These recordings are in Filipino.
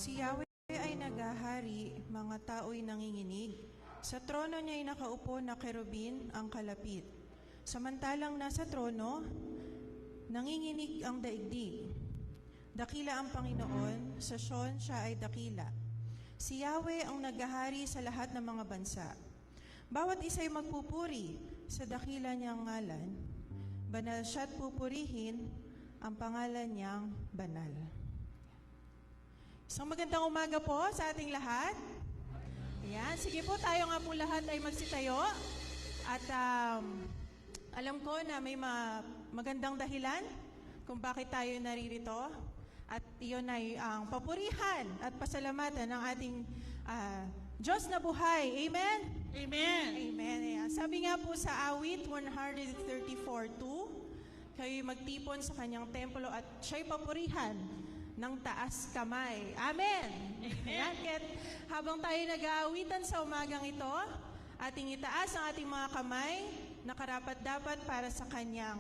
Si Yahweh ay naghahari, mga tao'y nanginginig. Sa trono niya'y nakaupo na kerubin ang kalapit. Samantalang nasa trono, nanginginig ang daigdig. Dakila ang Panginoon, sa Sion siya ay dakila. Si Yahweh ang naghahari sa lahat ng mga bansa. Bawat isa'y magpupuri sa dakila niyang ngalan. Banal siya't pupurihin ang pangalan niyang banal. Isang magandang umaga po sa ating lahat. Ayan, sige po, tayo nga po lahat ay magsitayo. At alam ko na may magandang dahilan kung bakit tayo naririto. At iyon ay ang papurihan at pasalamatan ng ating Diyos na buhay. Amen? Amen. Amen. Ayan. Sabi nga po sa awit 134:2, kayo'y magtipon sa kanyang templo at siya'y papurihan ng taas kamay. Amen. Ayan. Kaya habang tayo nag-aawitan sa umagang ito, ating itaas ang ating mga kamay na karapat-dapat para sa kanyang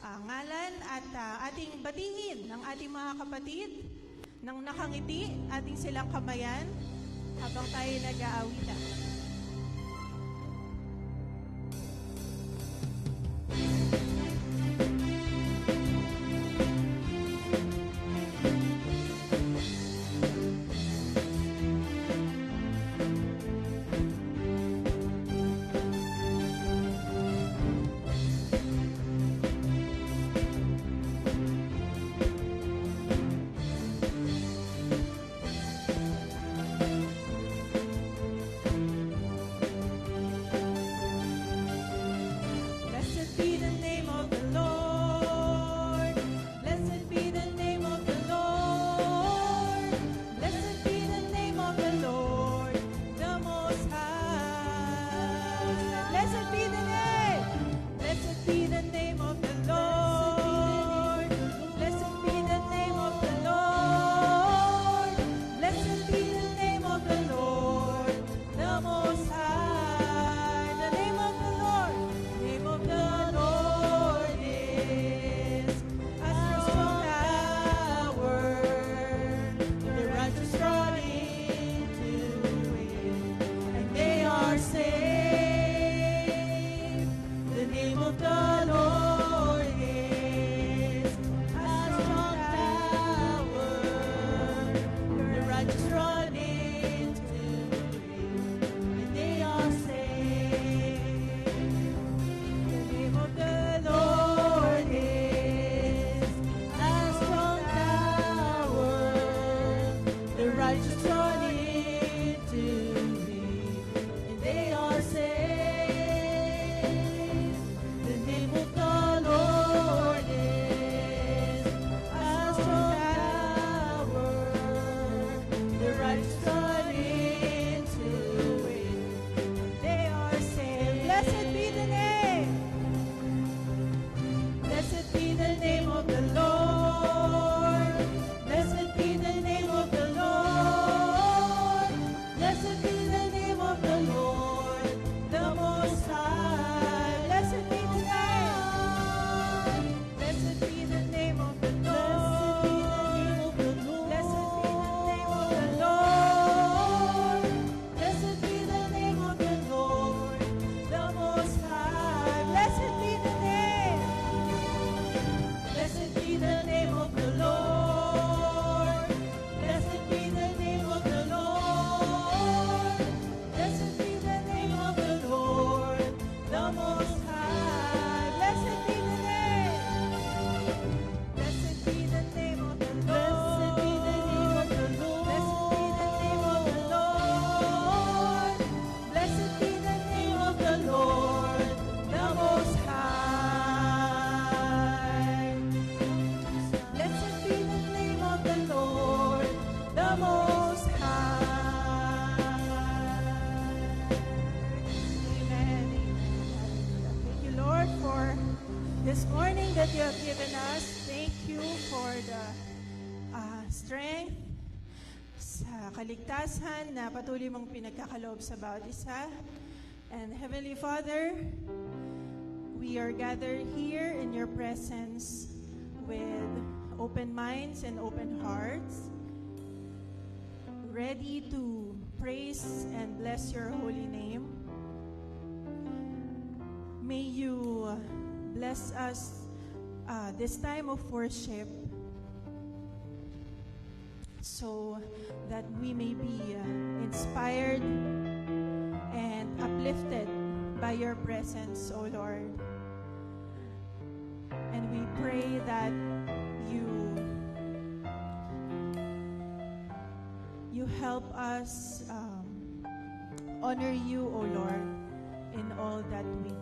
ngalan at ating batiin ang ating mga kapatid ng nakangiti, ating silang kamayan habang tayo nag-aawitan. This morning that you have given us, thank you for the strength, sa kaligtasan na patuloy mong pinagkakaloob sa bawat isa. And Heavenly Father, we are gathered here in your presence with open minds and open hearts. ready to praise and bless your holy name. May you bless us this time of worship so that we may be inspired and uplifted by your presence, O Lord. And we pray that you help us honor you, O Lord, in all that we do.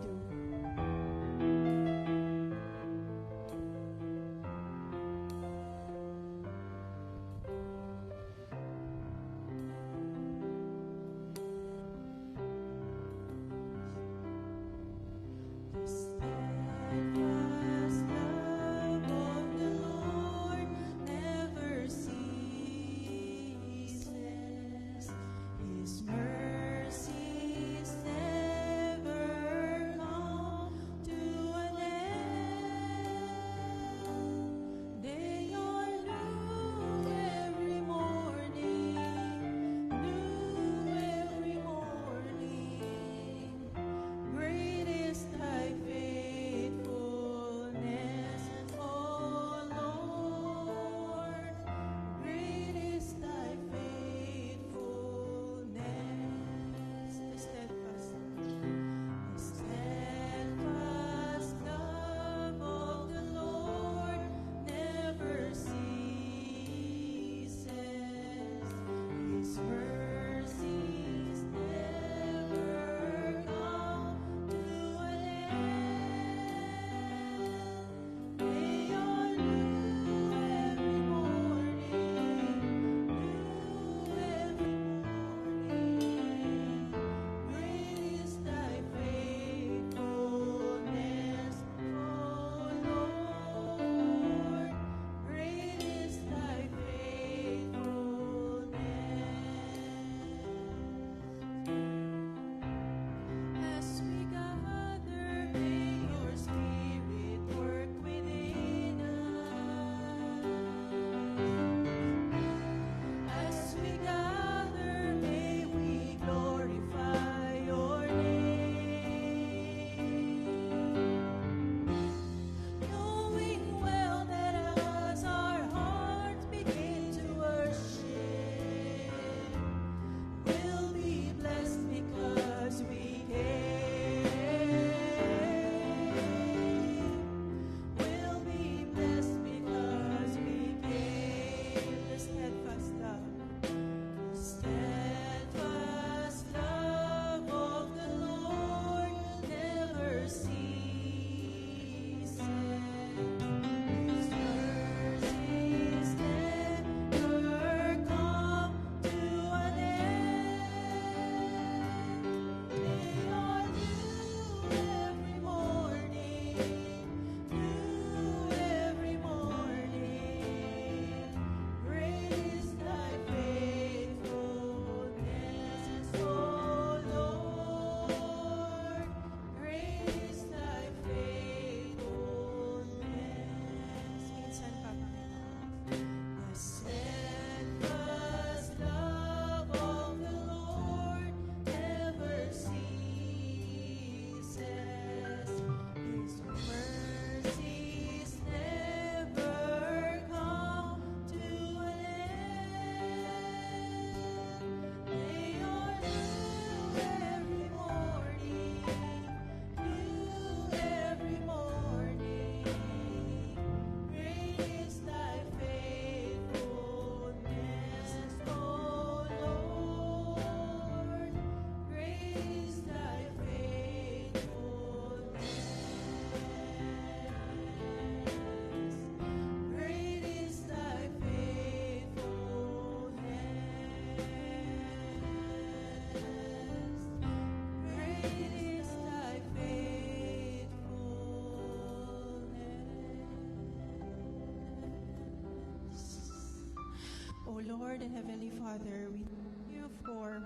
Lord and Heavenly Father, we thank you for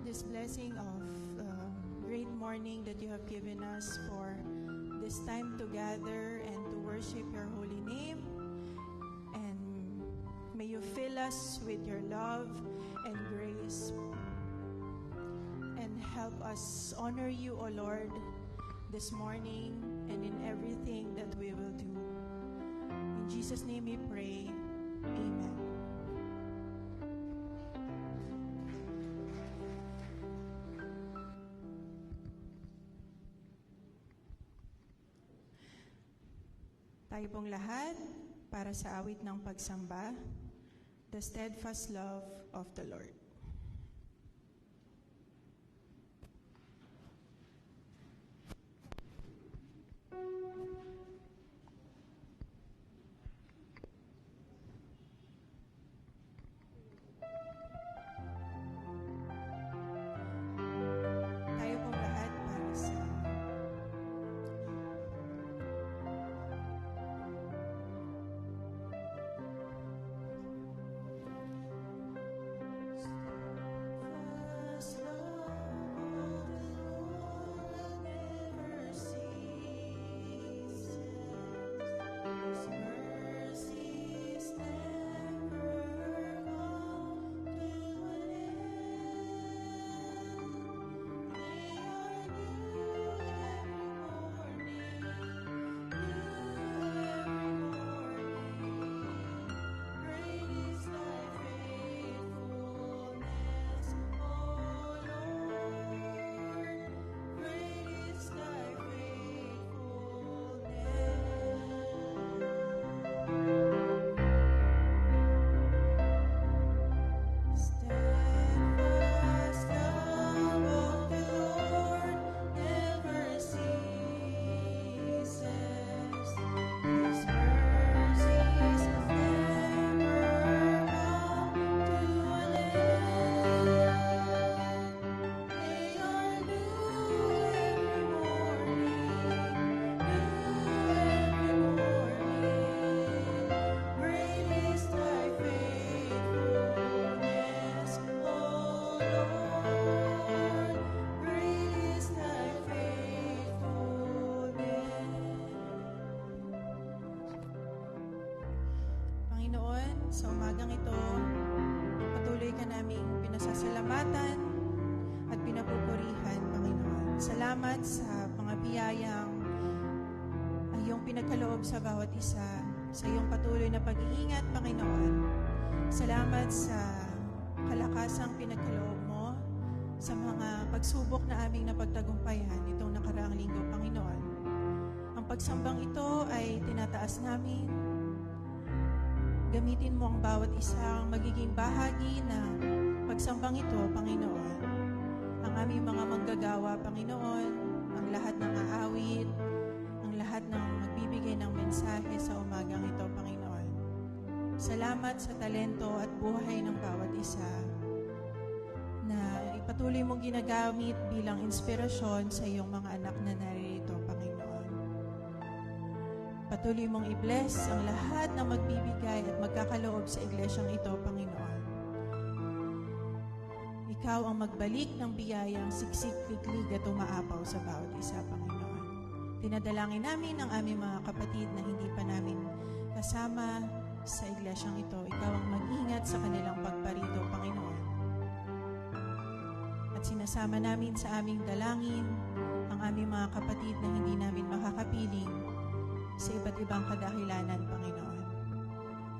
this blessing of great morning that you have given us for this time to gather and to worship your holy name. And may you fill us with your love and grace and help us honor you, O Lord, this morning and in everything that we will do. In Jesus' name we pray. Amen. Tayo pong lahat para sa awit ng pagsamba, The Steadfast Love of the Lord. Tayo pong lahat para sa sa umagang ito, patuloy ka naming pinasasalamatan at pinapupurihan, Panginoon. Salamat sa mga biyayang ang iyong pinagkaloob sa bawat isa, sa iyong patuloy na pag-iingat, Panginoon. Salamat sa kalakasang pinagkaloob mo sa mga pagsubok na aming napagtagumpayan itong nakaraang linggo, Panginoon. Ang pagsambang ito ay tinataas namin. Gamitin mo ang bawat isang magiging bahagi ng pagsambang ito, Panginoon. Ang aming mga manggagawa, Panginoon, ang lahat ng aawit, ang lahat ng magbibigay ng mensahe sa umagang ito, Panginoon. Salamat sa talento at buhay ng bawat isa na ipatuloy mong ginagamit bilang inspirasyon sa iyong mga anak na narito, Panginoon. Patuloy mong i-bless ang lahat ng magbibigay at magkakaloob sa iglesyang ito, Panginoon. Ikaw ang magbalik ng biyayang siksik, liglig at umaapaw sa bawat isa, Panginoon. Tinadalangin namin ang aming mga kapatid na hindi pa namin kasama sa iglesyang ito. Ikaw ang mag-ingat sa kanilang pagparito, Panginoon. At sinasama namin sa aming dalangin ang aming mga kapatid na hindi namin makakapiling sa iba't ibang kadahilanan, Panginoon.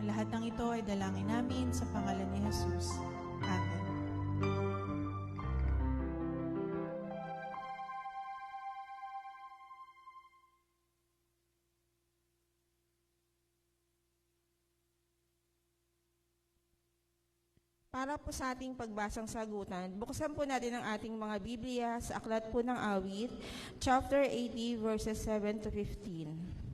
Ang lahat ng ito ay dalangin namin sa pangalan ni Jesus. Amen. Para po sa ating pagbasang sagutan, buksan po natin ang ating mga Biblia sa Aklat po ng Awit, chapter 80, verses 7 to 15.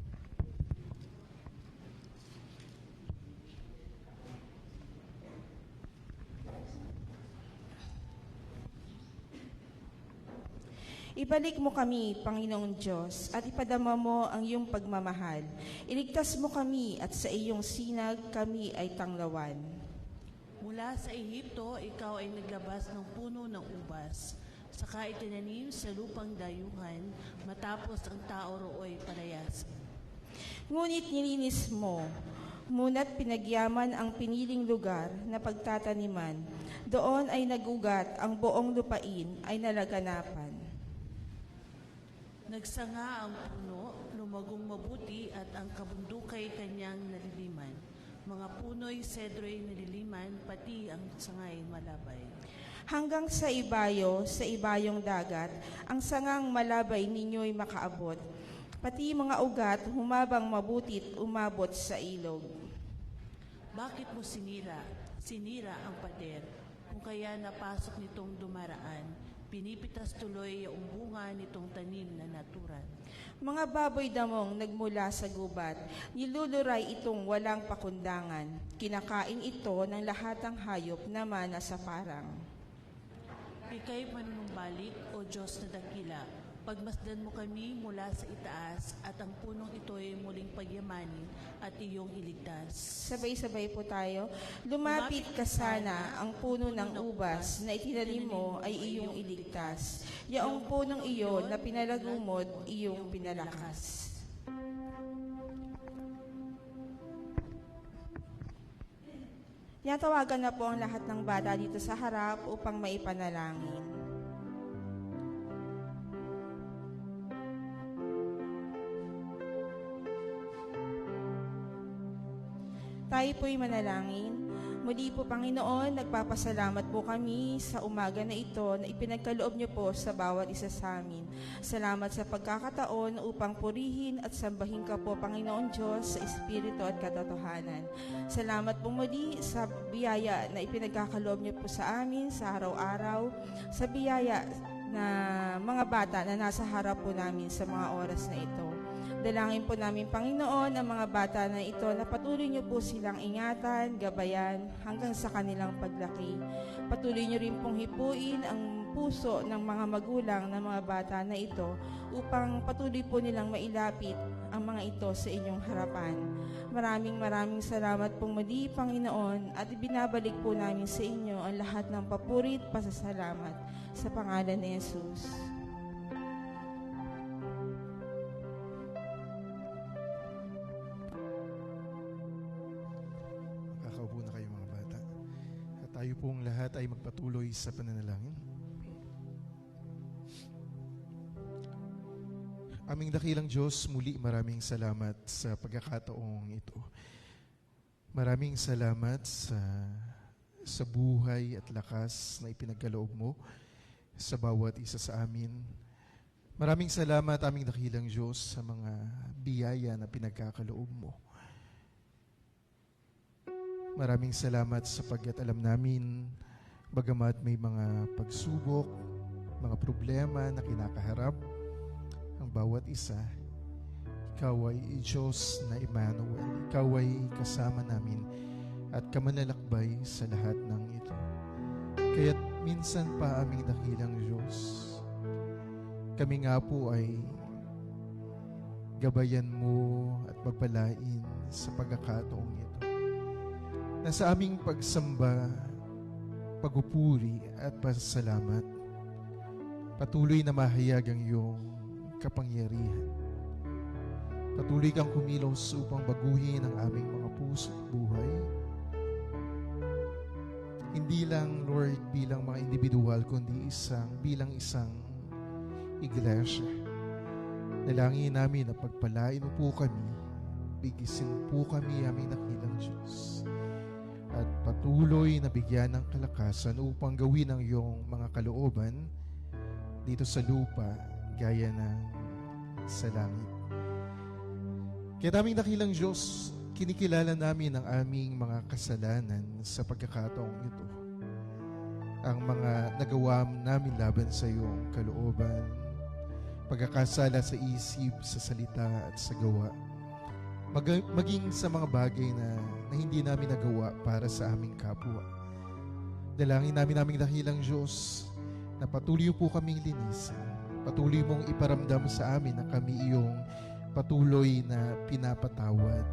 Ibalik mo kami, Panginoong Diyos, at ipadama mo ang iyong pagmamahal. Iligtas mo kami at sa iyong sinag kami ay tanglawan. Mula sa Ehipto, ikaw ay naglabas ng puno ng ubas. Saka itinanim sa lupang dayuhan, matapos ang tao roo'y palayas. Ngunit nilinis mo Muna't pinagyaman ang piniling lugar na pagtataniman. Doon ay nagugat ang buong lupain ay nalaganapan. Nagsanga ang puno, lumagong mabuti at ang kabundukay kanyang naliliman. Mga puno'y sedro'y naliliman, pati ang sangay malabay. Hanggang sa ibayong dagat, ang sangang malabay ninyo'y makaabot. Pati mga ugat humabang mabutit umabot sa ilog. Bakit mo sinira? Sinira ang pader. Kung kaya napasok nitong dumaraan, pinipitas tuloy ang bunga nitong tanim na naturan. Mga baboy damong nagmula sa gubat, niluluray itong walang pakundangan. Kinakain ito ng lahat ng hayop na mana sa parang. Ika'y manunumbalik, O Diyos na dakila. Pagmasdan mo kami mula sa itaas at ang punong ito'y muling pagyamanin at iyong iligtas. Sabay-sabay po tayo. Lumapit ka sana ang puno ng ubas na itinanim mo ay iyong iligtas. Yaong punong iyon na pinalagumod, iyong pinalakas. Tinatawagan na po ang lahat ng bata dito sa harap upang maipanalangin. Tayo po'y manalangin. Muli po, Panginoon, nagpapasalamat po kami sa umaga na ito na ipinagkaloob niyo po sa bawat isa sa amin. Salamat sa pagkakataon upang purihin at sambahin ka po, Panginoon Diyos, sa Espiritu at katotohanan. Salamat po muli sa biyaya na ipinagkakaloob niyo po sa amin sa araw-araw, sa biyaya na mga bata na nasa harap po namin sa mga oras na ito. Dalangin po namin, Panginoon, ang mga bata na ito na patuloy niyo po silang ingatan, gabayan, hanggang sa kanilang paglaki. Patuloy niyo rin pong hipuin ang puso ng mga magulang ng mga bata na ito upang patuloy po nilang mailapit ang mga ito sa inyong harapan. Maraming salamat pong muli, Panginoon, at ibinabalik po namin sa inyo ang lahat ng papuri at pasasalamat sa pangalan ni Jesus. Kakaupo na kayo mga bata. At tayo pong lahat ay magpatuloy sa pananalangin. Aming dakilang Diyos, muli maraming salamat sa pagkakataong ito. Maraming salamat sa buhay at lakas na ipinagkaloob mo sa bawat isa sa amin. Maraming salamat aming dakilang Diyos sa mga biyaya na pinagkakaloob mo. Maraming salamat sapagkat alam namin, bagamat may mga pagsubok, mga problema na kinakaharap, ang bawat isa, ikaw ay Diyos na Emmanuel. Ikaw ay kasama namin at kamanlalakbay sa lahat ng ito. Kaya't minsan pa aming dakilang Diyos, kami nga po ay gabayan mo at pagpalain sa pagkakataong ito. Na sa aming pagsamba, pagpupuri at pasasalamat, patuloy na mahayag ang iyong kapangyarihan. Patuloy kang kumilos upang baguhin ang aming mga puso at buhay. Hindi lang, Lord, bilang mga individual, kundi bilang isang iglesia. Dalangin namin na pagpalain mo po kami, bigisin po kami aming dakilang Diyos, at patuloy na bigyan ng kalakasan upang gawin ang iyong mga kalooban dito sa lupa gaya ng sa langit. Kaya aming dakilang Diyos, kinikilala namin ang aming mga kasalanan sa pagkakataong ito. Ang mga nagawa namin laban sa iyong kalooban, pagkakasala sa isip, sa salita at sa gawa, maging sa mga bagay na hindi namin nagawa para sa aming kapwa. Dalangin namin aming dakilang Diyos na patuloy po kaming linisin. Patuloy mong iparamdam sa amin na kami iyong patuloy na pinapatawad,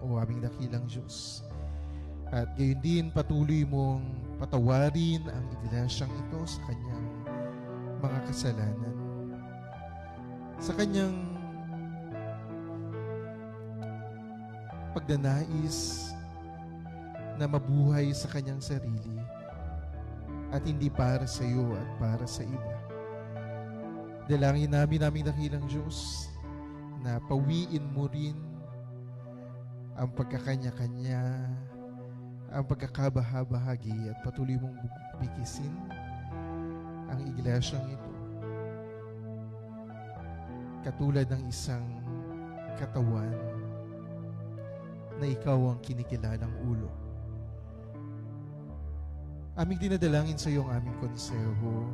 o aming dakilang Diyos. At gayon din patuloy mong patawarin ang iglesyang ito sa kanyang mga kasalanan, sa kanyang pagdanais na mabuhay sa kanyang sarili at hindi para sa iyo at para sa iba. Dalangin namin aming dakilang Diyos na pawiin mo rin ang pagkakanya-kanya, ang pagkakabahabahagi at patuloy mong bikisin ang iglesyang ito. Katulad ng isang katawan na ikaw ang kinikilalang ulo. Aming dinadalangin sa iyo ang aming konseho,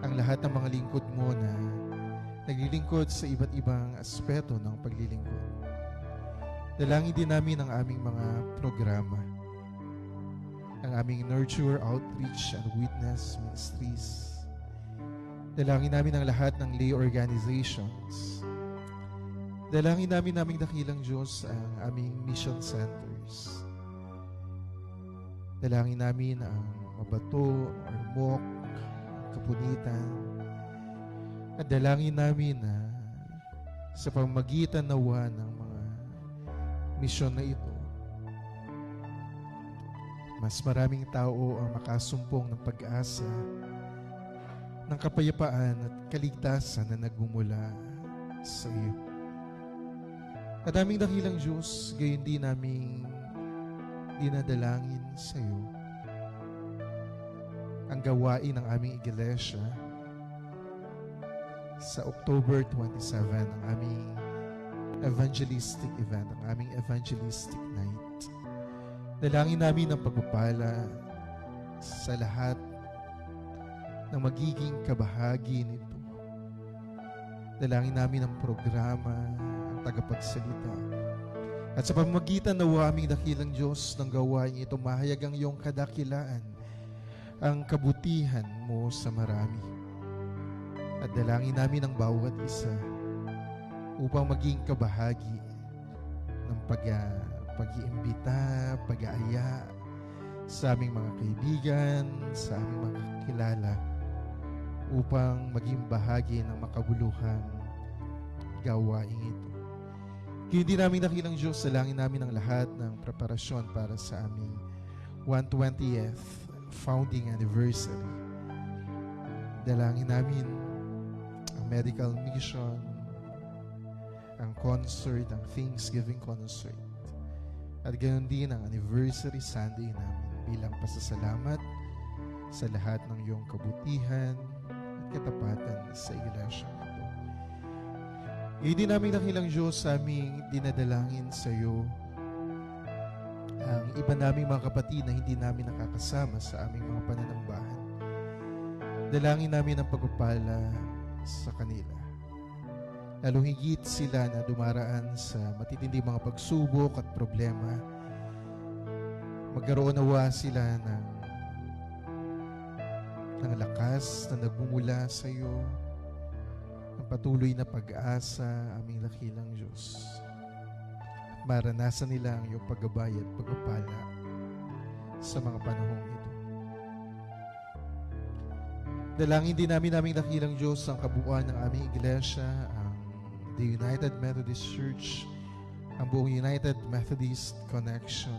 ang lahat ng mga lingkod mo na naglilingkod sa iba't ibang aspeto ng paglilingkod. Dalangin din namin ang aming mga programa, ang aming Nurture, Outreach, and Witness Ministries. Dalangin namin ang lahat ng lay organizations. Dalangin namin aming dakilang Diyos ang aming mission centers. Dalangin namin ang Mabato, Ormoc, Kapunitan. At dalangin namin na sa pamamagitan nawa ng mga misyon na ito, mas maraming tao ang makasumpong ng pag-asa, ng kapayapaan at kaligtasan na nagmumula sa iyo. At aming dakilang Diyos, gayon din naming dinadalangin sa iyo ang gawain ng aming iglesia sa October 27, ang aming evangelistic event, ang aming evangelistic night. Dalangin namin ang pagpapala sa lahat ng magiging kabahagi nito. Dalangin namin ang programa, ang tagapagsalita. At sa pamamagitan ng aming dakilang Diyos ng gawain ito, mahayag ang iyong kadakilaan, ang kabutihan mo sa marami. At dalangin namin ang bawat isa upang maging kabahagi ng pag-iimbita, pag-aaya sa aming mga kaibigan, sa aming mga kakilala, upang maging bahagi ng makabuluhang gawain ito. Kaya hindi namin dakilang Diyos, dalangin namin ang lahat ng preparasyon para sa aming 120th founding anniversary. Dalangin namin ang medical mission, ang concert, ang Thanksgiving concert, at gayon din ang anniversary Sunday namin bilang pasasalamat sa lahat ng iyong kabutihan at katapatan sa iglesia ito. Hindi namin dakilang Diyos sa aming dinadalangin sa iyo ang iba naming mga kapatid na hindi namin nakakasama sa aming mga pananambahan. Dalangin namin ang pagpapala sa kanila. Lalong higit sila na dumaraan sa matitinding mga pagsubok at problema. Magkaroon nawa sila ng lakas na nagmumula sa iyo, ng patuloy na pag-asa, aming dakilang Diyos. At maranasan nila ang iyong paggabay at pagpapala sa mga panahong ito. Dalangin din namin aming dakilang Diyos ang kabuuan ng aming iglesia, ang The United Methodist Church, ang buong United Methodist Connection.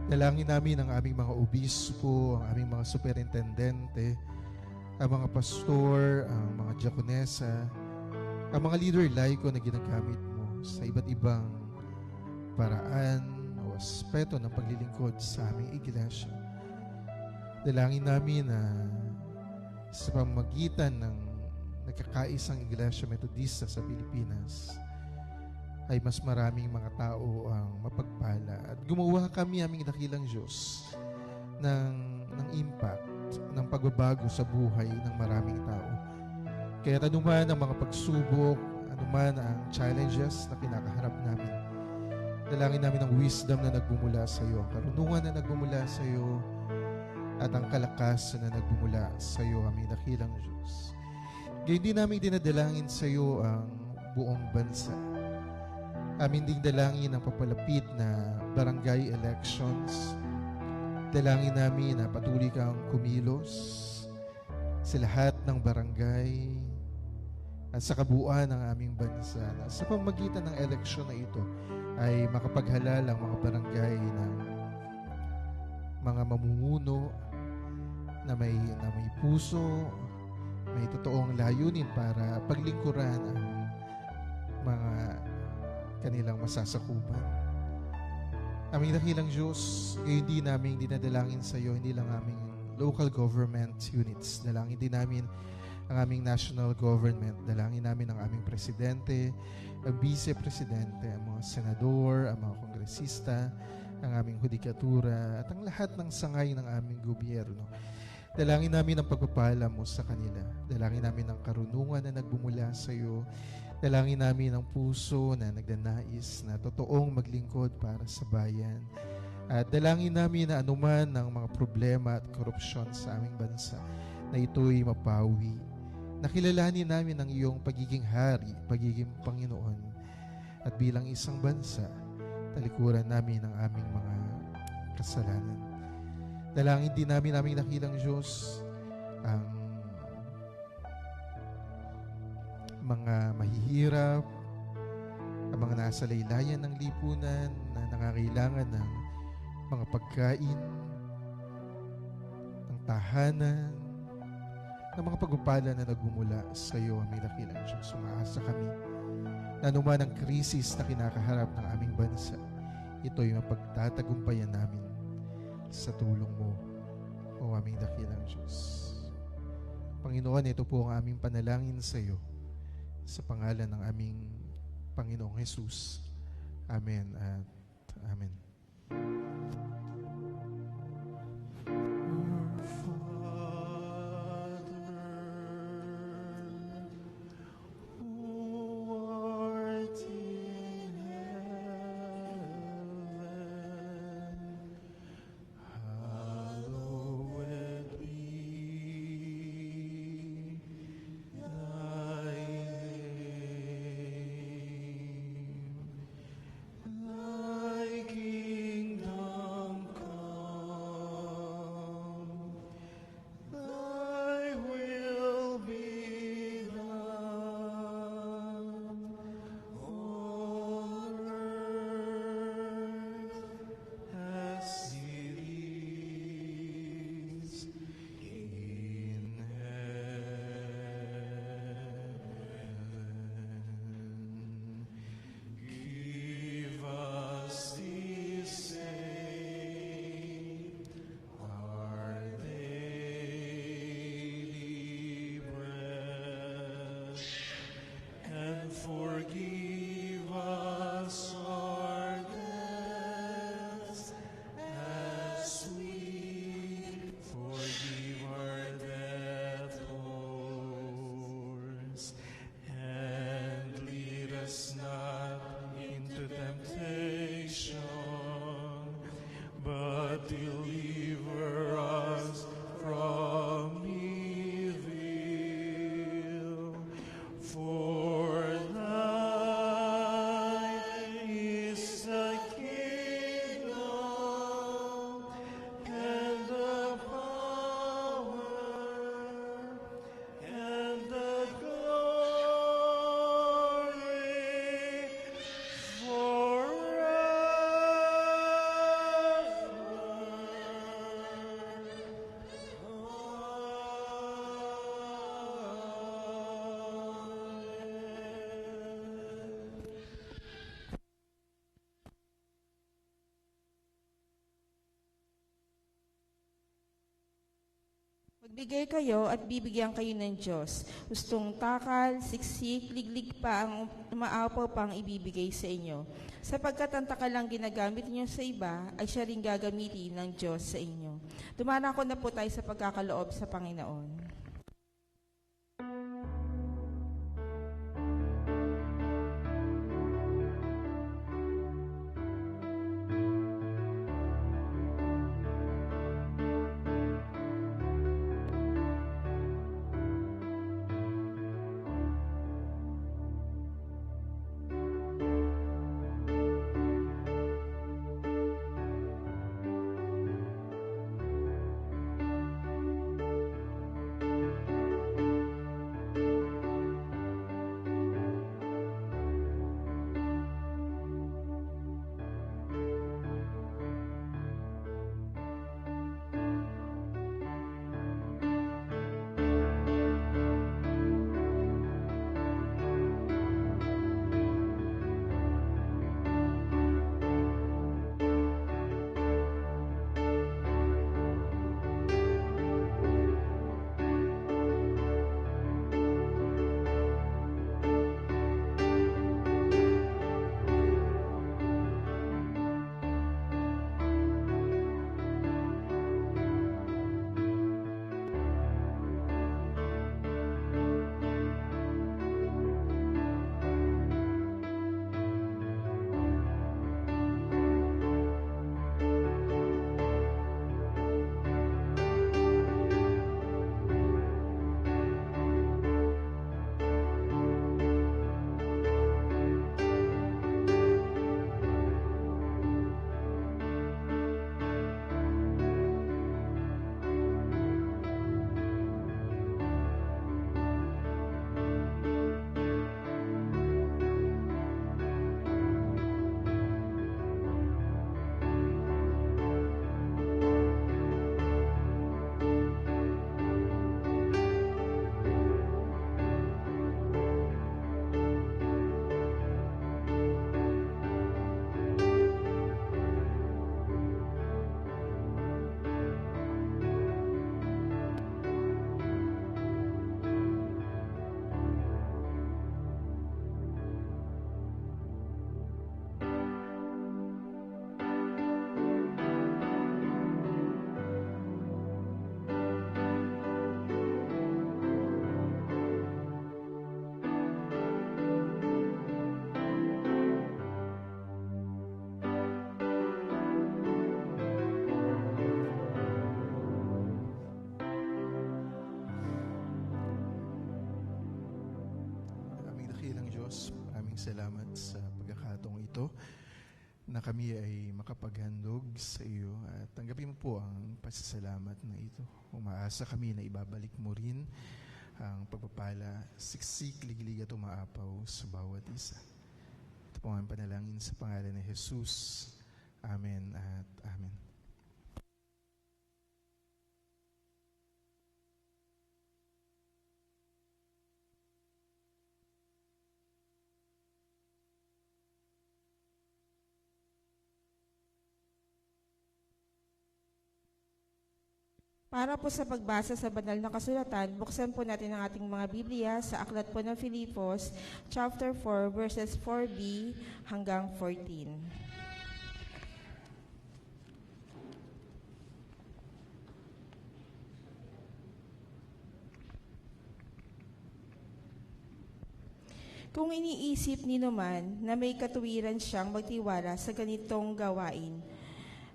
Dalangin namin ang aming mga obispo, ang aming mga superintendente, ang mga pastor, ang mga diakonesa, ang mga leader laiko na ginagamit mo sa iba't ibang paraan o aspeto ng paglilingkod sa aming iglesia. Dalangin namin na sa pamamagitan ng nagkakaisang iglesia metodista sa Pilipinas ay mas maraming mga tao ang mapagpala at gumawa kami aming dakilang Diyos ng impact, ng pagbabago sa buhay ng maraming tao. Kaya anuman ang mga pagsubok, anuman ang challenges na kinakaharap namin, dalangin namin ang wisdom na nagbumula sa iyo, ang karunungan na nagbumula sa iyo, at ang kalakasan na nagbumula sa iyo, aming dakilang Diyos. Gayon din namin dinadalangin sa iyo ang buong bansa. Amin ding dalangin ang papalapit na barangay elections. Dalangin namin na patuloy kang kumilos sa lahat ng barangay at sa kabuuan ng aming bansa na sa pamamagitan ng eleksyon na ito ay makapaghalal ang mga barangay ng mga mamumuno na may puso, may totoong layunin para paglingkuran ang mga kanilang masasakupan. Aming dakilang Diyos, hindi namin dinadalangin sa iyo, hindi lang aming local government units, dalangin din namin ang aming national government, dalangin namin ang aming presidente, ang vice-presidente, ang mga senador, ang mga kongresista, ang aming hudikatura, at ang lahat ng sangay ng aming gobyerno. Dalangin namin ang pagpapala mo sa kanila. Dalangin namin ang karunungan na nagbumula sa iyo. Dalangin namin ang puso na nagdanais na totoong maglingkod para sa bayan. At dalangin namin na anuman ng mga problema at korupsyon sa aming bansa na ito'y mapawi. Nakilalanin namin ang iyong pagiging hari, pagiging Panginoon. At bilang isang bansa, talikuran namin ang aming mga kasalanan. Dalangin din namin aming dakilang Diyos ang mga mahihirap, ang mga nasa laylayan ng lipunan na nangangailangan ng mga pagkain, ng tahanan, ng mga pagpapala na nagmumula sa iyo, aming dakilang Diyos. Umaasa kami na anuman ang krisis na kinakaharap ng aming bansa, ito'y mapagtatagumpayan namin sa tulong mo, o aming dakilang Diyos. Panginoon, ito po ang aming panalangin sa iyo, sa pangalan ng aming Panginoong Jesus. Amen at Amen. Forgive us our debts as we forgive our debtors. And lead us not into temptation, but deliver us from evil. For thine is the kingdom and the power and the glory Magbigay kayo at bibigyan kayo ng Diyos. Gustong takal, siksik, liglig pa ang umaapaw pang ibibigay sa inyo. Sapagkat ang takalang ginagamit niyo sa iba, ay siya rin gagamitin ng Diyos sa inyo. Dumanako na po tayo sa pagkakaloob sa Panginoon. Diyos, maraming salamat sa pagkakataong ito na kami ay makapaghandog sa iyo at tanggapin mo po ang pasasalamat na ito. Umaasa kami na ibabalik mo rin ang pagpapala, siksik, liglig at umaapaw sa bawat isa. Ito po ang panalangin sa pangalan ni Jesus. Amen at amen. Para po sa pagbasa sa banal na kasulatan, buksan po natin ang ating mga Biblia sa aklat po ng Filipos, chapter 4, verses 4b hanggang 14. Kung iniisip ni naman na may katuwiran siyang magtiwala sa ganitong gawain,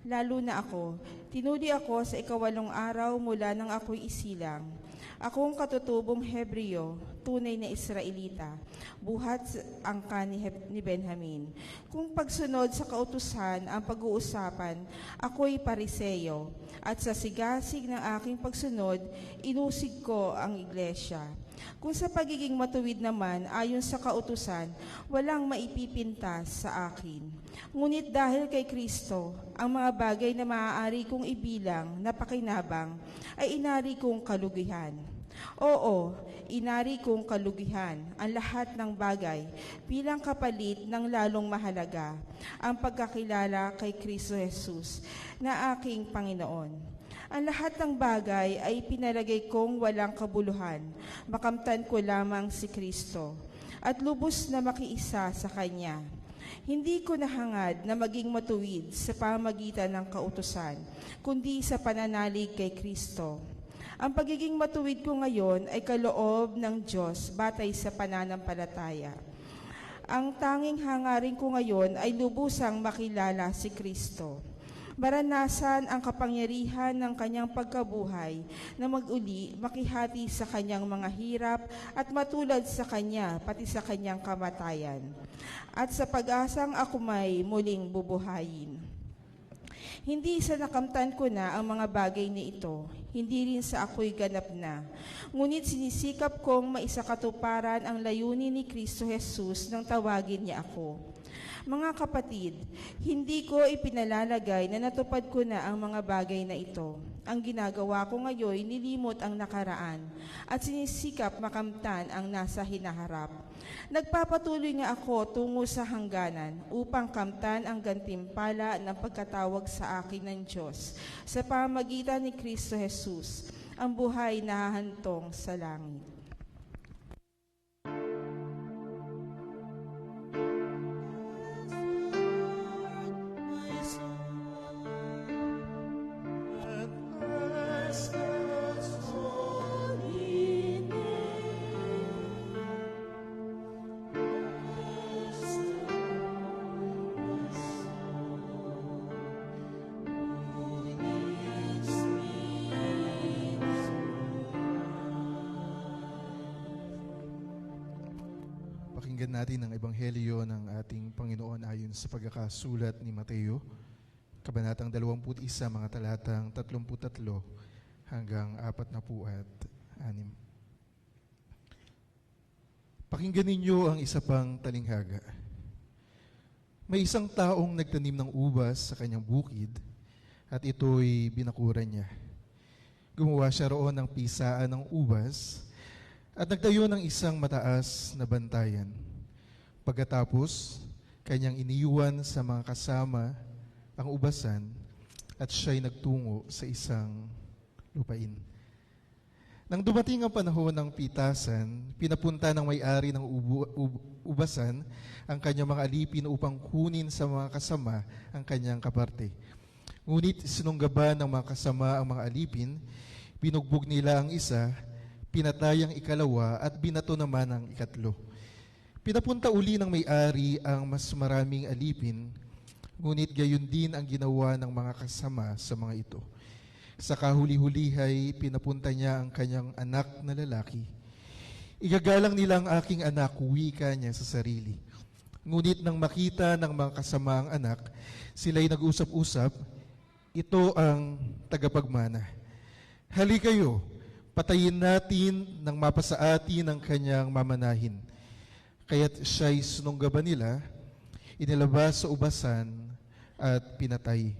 lalo na ako, tinuli ako sa 8 araw mula nang ako'y isilang. Akong katutubong Hebreo, tunay na Israelita, buhat angka ni Benjamin. Kung pagsunod sa kautusan ang pag-uusapan, ako'y Pariseo, at sa sigasig ng aking pagsunod, inusig ko ang iglesia. Kung sa pagiging matuwid naman ayon sa kautusan, walang maipipintas sa akin. Ngunit dahil kay Kristo, ang mga bagay na maaari kong ibilang na pakinabang ay inari kong kalugihan. Oo, inari kong kalugihan ang lahat ng bagay bilang kapalit ng lalong mahalaga, ang pagkakilala kay Kristo Jesus na aking Panginoon. Ang lahat ng bagay ay pinalagay kong walang kabuluhan, makamtan ko lamang si Kristo, at lubos na makiisa sa Kanya. Hindi ko nahangad na maging matuwid sa pamagitan ng kautusan, kundi sa pananalig kay Kristo. Ang pagiging matuwid ko ngayon ay kaloob ng Diyos batay sa pananampalataya. Ang tanging hangarin ko ngayon ay lubusang makilala si Kristo. Maranasan ang kapangyarihan ng kanyang pagkabuhay na mag-uli makihati sa kanyang mga hirap at matulad sa kanya pati sa kanyang kamatayan. At sa pag-asang ako may muling bubuhayin. Hindi sa nakamtan ko na ang mga bagay na ito, hindi rin sa ako'y ganap na. Ngunit sinisikap kong maisakatuparan ang layunin ni Kristo Jesus nang tawagin niya ako. Mga kapatid, hindi ko ipinalalagay na natupad ko na ang mga bagay na ito. Ang ginagawa ko ngayon, nilimot ang nakaraan at sinisikap makamtan ang nasa hinaharap. Nagpapatuloy nga ako tungo sa hangganan upang kamtan ang gantimpala ng pagkatawag sa akin ng Diyos sa pamamagitan ni Kristo Jesus, ang buhay na hahantong sa langit. Pakinggan natin ang ebanghelyo ng ating Panginoon ayon sa pagkakasulat ni Mateo, kabanatang 21, mga talatang 33 hanggang 46. Pakinggan ninyo ang isa pang talinghaga. May isang taong nagtanim ng ubas sa kanyang bukid at ito'y binakuran niya. Gumawa siya roon ng pisaan ng ubas at nagtayo ng isang mataas na bantayan. Pagkatapos, kanyang iniwan sa mga kasama ang ubasan at siya'y nagtungo sa isang lupain. Nang dumating ang panahon ng pitasan, pinapunta ng may-ari ng ubasan ang kanyang mga alipin upang kunin sa mga kasama ang kanyang kaparte. Ngunit sinunggaban ng mga kasama ang mga alipin, binugbog nila ang isa, pinatay ang ikalawa at binato naman ang ikatlo. Pinapunta uli ng may-ari ang mas maraming alipin, ngunit gayon din ang ginawa ng mga kasama sa mga ito. Sa kahuli-hulihay, pinapunta niya ang kanyang anak na lalaki. Igagalang nila ang aking anak, wika niya sa sarili. Ngunit nang makita ng mga kasamaang anak, sila'y nag-usap-usap, ito ang tagapagmana. Hali kayo, patayin natin nang mapasa atin ang kanyang mamanahin. Kaya't siya'y sinunggaban nila, inilabas sa ubasan at pinatay.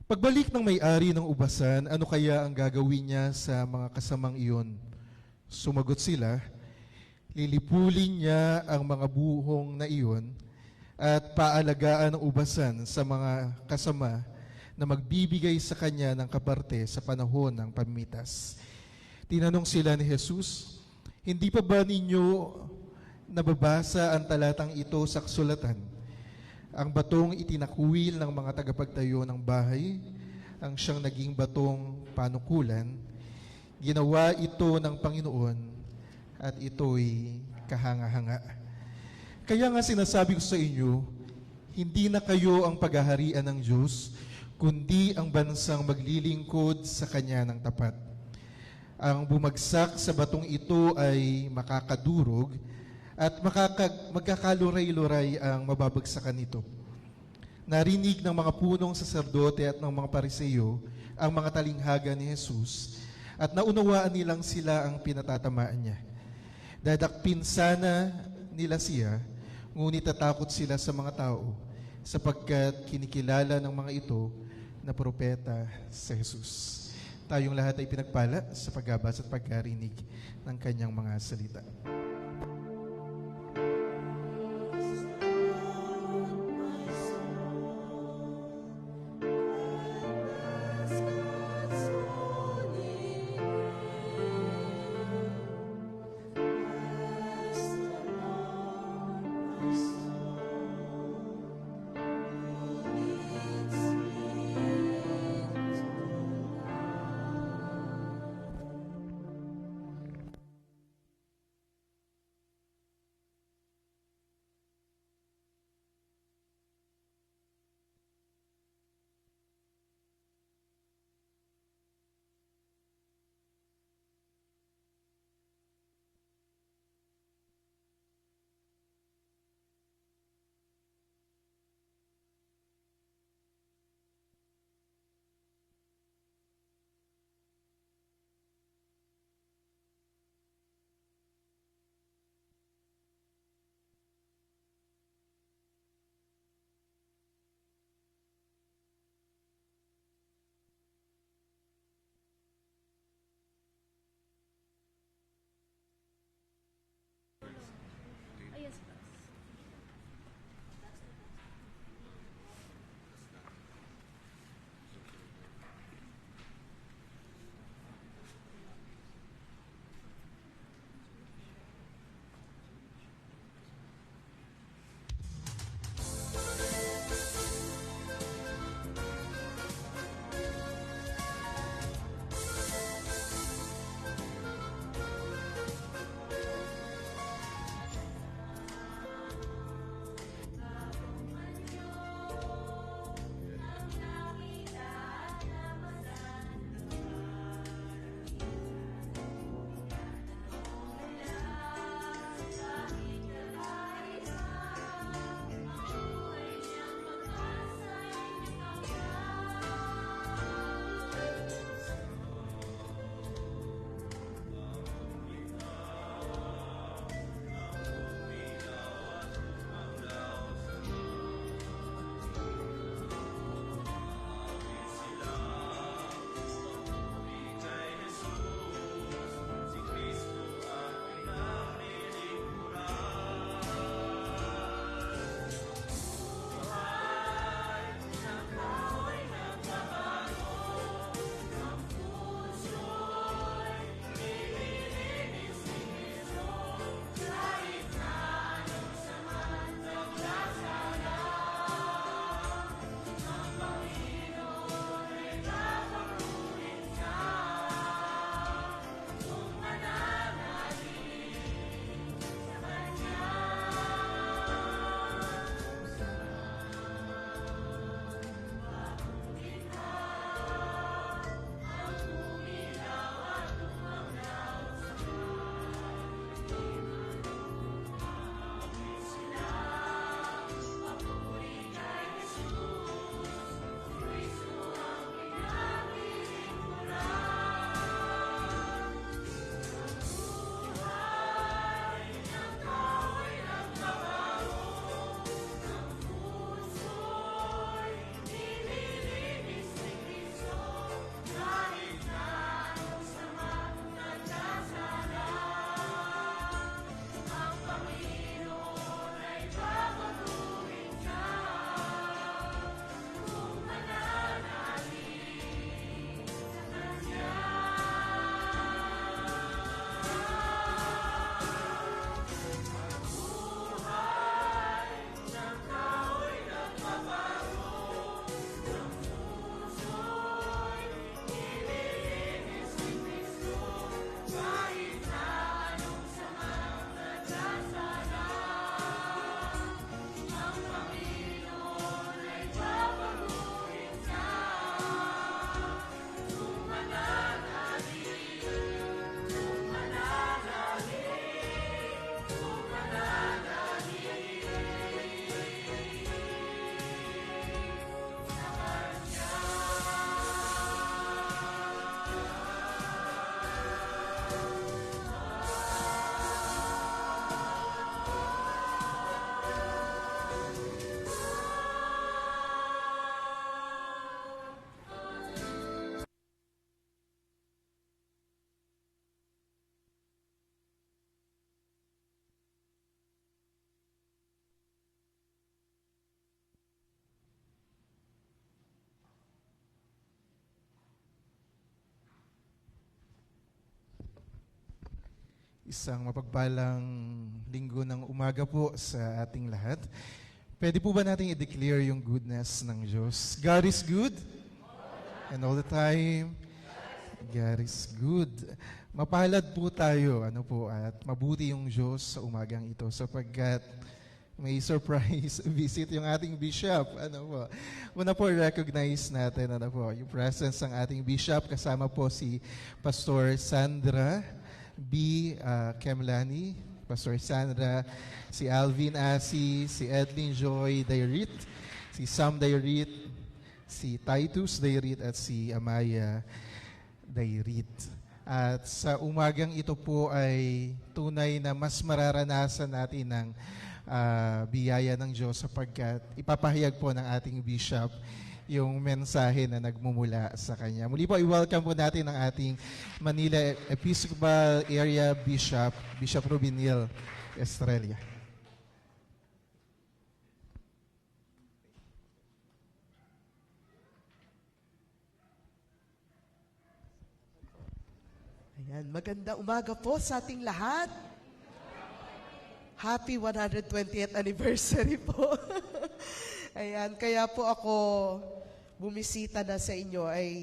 Pagbalik ng may-ari ng ubasan, ano kaya ang gagawin niya sa mga kasamang iyon? Sumagot sila, lilipulin niya ang mga buhong na iyon at paalagaan ng ubasan sa mga kasama na magbibigay sa kanya ng kaparte sa panahon ng pamimitas. Tinanong sila ni Jesus, hindi pa ba ninyo nababasa ang talatang ito sa kasulatan? Ang batong itinakwil ng mga tagapagtayo ng bahay, ang siyang naging batong panukulan, ginawa ito ng Panginoon at ito'y kahanga-hanga. Kaya nga sinasabi ko sa inyo, hindi na kayo ang paghaharian ng Diyos, kundi ang bansang maglilingkod sa Kanya ng tapat. Ang bumagsak sa batong ito ay makakadurog at magkakaluray-luray ang mababagsakan nito. Narinig ng mga punong saserdote at ng mga pariseyo ang mga talinghaga ni Jesus at naunawaan nilang sila ang pinatatamaan niya. Dadakpin sana nila siya, ngunit tatakot sila sa mga tao sapagkat kinikilala ng mga ito na propeta si Jesus. Tayong lahat ay pinagpala sa pagbabasa at pagkarinig ng kanyang mga salita. Isang mapagpalang linggo ng umaga po sa ating lahat. Pwede po ba natin i-declare yung goodness ng Diyos? God is good. And all the time, God is good. Mapalad po tayo, at mabuti yung Diyos sa umagang ito sapagkat may surprise visit yung ating bishop. Una po recognize natin yung presence ng ating bishop. Kasama po si Pastor Sandra B. Kemlani, Pastor Sandra, si Alvin Asi, si Edlin Joy Dairit, si Sam Dairit, si Titus Dairit at si Amaya Dairit. At sa umagang ito po ay tunay na mas mararanasan natin ng biyaya ng Diyos sapagkat ipapahayag po ng ating bishop yung mensahe na nagmumula sa kanya. Muli po, i-welcome po natin ang ating Manila Episcopal Area Bishop, Bishop Rubinil Estrella. Ayan, maganda umaga po sa ating lahat. Happy 120th anniversary po. Ayan, kaya po ako bumisita na sa inyo ay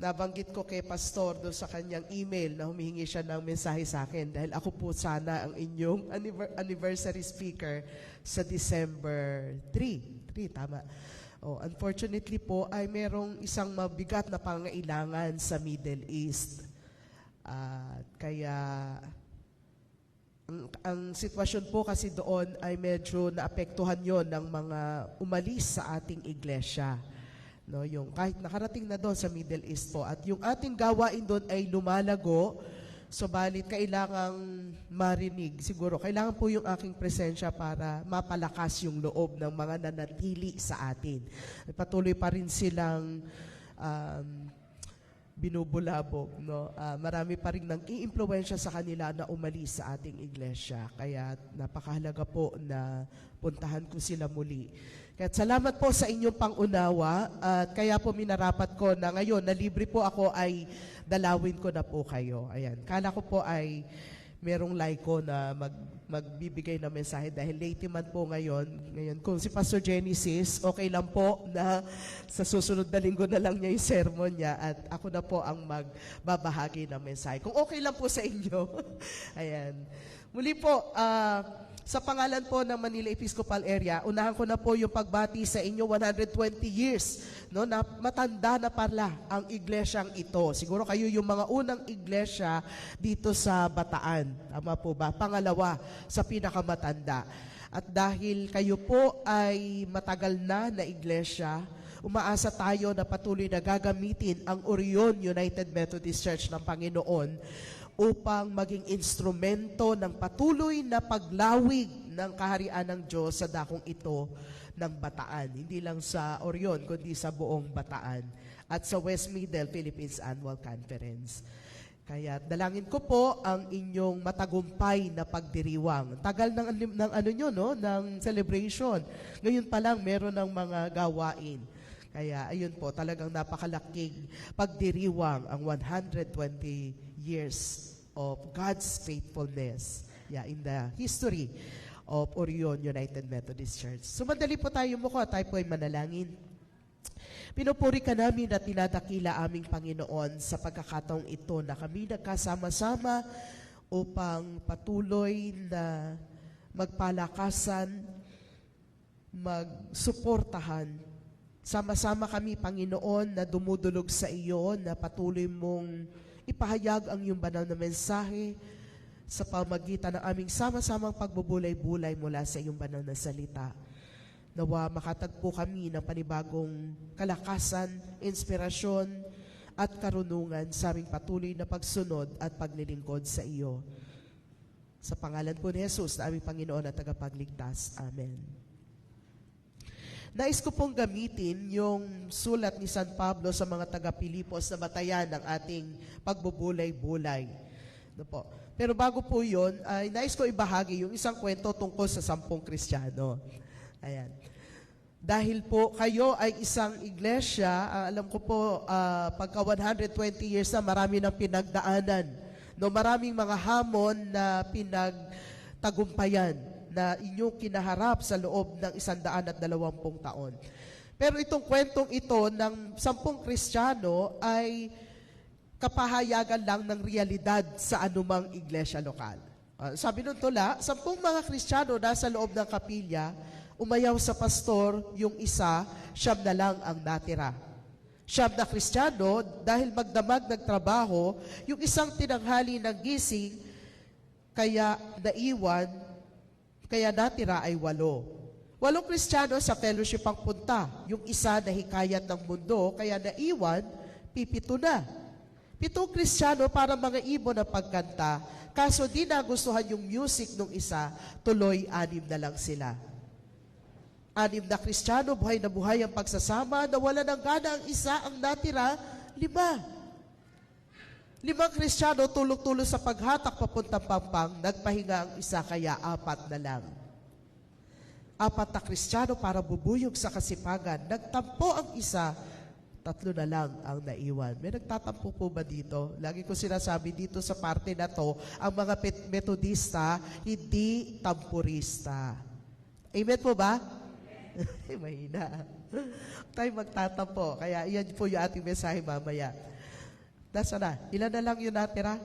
nabanggit ko kay Pastor doon sa kanyang email na humihingi siya ng mensahe sa akin dahil ako po sana ang inyong anniversary speaker sa December 3. Tama. Unfortunately po ay merong isang mabigat na pangailangan sa Middle East. Kaya ang sitwasyon po kasi doon ay medyo naapektuhan yon ng mga umalis sa ating iglesia. Yung kahit nakarating na doon sa Middle East po. At yung ating gawain doon ay lumalago, subalit kailangang marinig. Siguro, kailangan po yung aking presensya para mapalakas yung loob ng mga nanatili sa atin. Patuloy pa rin silang binubulabog. Marami pa rin nang i-impluwensya sa kanila na umalis sa ating iglesia. Kaya napakahalaga po na puntahan ko sila muli. Kaya salamat po sa inyong pangunawa at kaya po minarapat ko na ngayon na libre po ako ay dalawin ko na po kayo. Ayan. Kala ko po ay merong laiko na magbibigay ng mensahe dahil late man po ngayon. Ngayon, kung si Pastor Genesis, okay lang po na sa susunod na linggo na lang niya yung sermon niya at ako na po ang magbabahagi ng mensahe. Kung okay lang po sa inyo. Ayan. Muli po, sa pangalan po ng Manila Episcopal Area, unahan ko na po yung pagbati sa inyo 120 years, na matanda na pala ang iglesyang ito. Siguro kayo yung mga unang iglesia dito sa Bataan. Tama po ba? Pangalawa sa pinakamatanda. At dahil kayo po ay matagal na iglesia, umaasa tayo na patuloy na gagamitin ang Orion United Methodist Church ng Panginoon upang maging instrumento ng patuloy na paglawig ng kaharian ng Diyos sa dakong ito ng Bataan. Hindi lang sa Orion, kundi sa buong Bataan at sa West Middle Philippines Annual Conference. Kaya dalangin ko po ang inyong matagumpay na pagdiriwang. Tagal ng celebration. Ngayon pa lang meron ng mga gawain. Kaya ayun po, talagang napakalaking pagdiriwang ang 120 years of God's faithfulness in the history of Orion United Methodist Church. Sumandali po tayo muko at tayo po ay manalangin. Pinupuri ka namin at tinadakila aming Panginoon sa pagkakataong ito na kami nagkasama-sama upang patuloy na magpalakasan, magsuportahan. Sama-sama kami, Panginoon, na dumudulog sa iyo, na patuloy mong ipahayag ang iyong banal na mensahe sa pamagitan ng aming sama-samang pagbubulay-bulay mula sa iyong banal na salita. Nawa makatagpo kami ng panibagong kalakasan, inspirasyon at karunungan sa aming patuloy na pagsunod at paglilingkod sa iyo. Sa pangalan po ni Jesus na aming Panginoon at tagapagligtas. Amen. Nais ko pong gamitin yung sulat ni San Pablo sa mga taga-Pilipos na batayan ng ating pagbubulay-bulay. Pero bago po yun, ay nais ko ibahagi yung isang kwento tungkol sa 10 Kristiyano. Ayan. Dahil po kayo ay isang iglesia, alam ko po pagka 120 years na marami ng pinagdaanan No, maraming mga hamon na pinagtagumpayan na inyong kinaharap sa loob ng 120 taon. Pero itong kwentong ito ng 10 Kristiyano ay kapahayagan lang ng realidad sa anumang iglesia lokal. Sabi nung tula, 10 mga Kristiyano nasa loob ng kapilya, umayaw sa pastor, yung isa, 9 na lang ang natira. 9 na Kristiyano, dahil magdamag nagtrabaho, yung isang tinanghali ng gising, kaya naiwan, kaya natira ay 8. 8 Kristiyano sa fellowship ang punta, yung isa na hikayat ng mundo, kaya naiwan, 7 na. 7 Kristiyano para mga ibon na pagkanta, kaso di nagustuhan yung music nung isa, tuloy 6 na lang sila. 6 na Kristiyano, buhay na buhay ang pagsasama, nawala ng gana ang isa, ang natira, 5. 5 Kristiyano, tulog-tulog sa paghatak papuntang Pampang, nagpahinga ang isa, kaya 4 na lang. 4 na Kristiyano para bubuyog sa kasipagan, nagtampo ang isa, 3 na lang ang naiwan. May nagtatampo po ba dito? Lagi ko sinasabi dito sa parte na to, ang mga metodista, hindi tampurista. Amen po ba? Mahina. Tayo magtatampo. Kaya iyan po yung ating mensahe mamaya. Nasa na? Ilan na lang yung natira?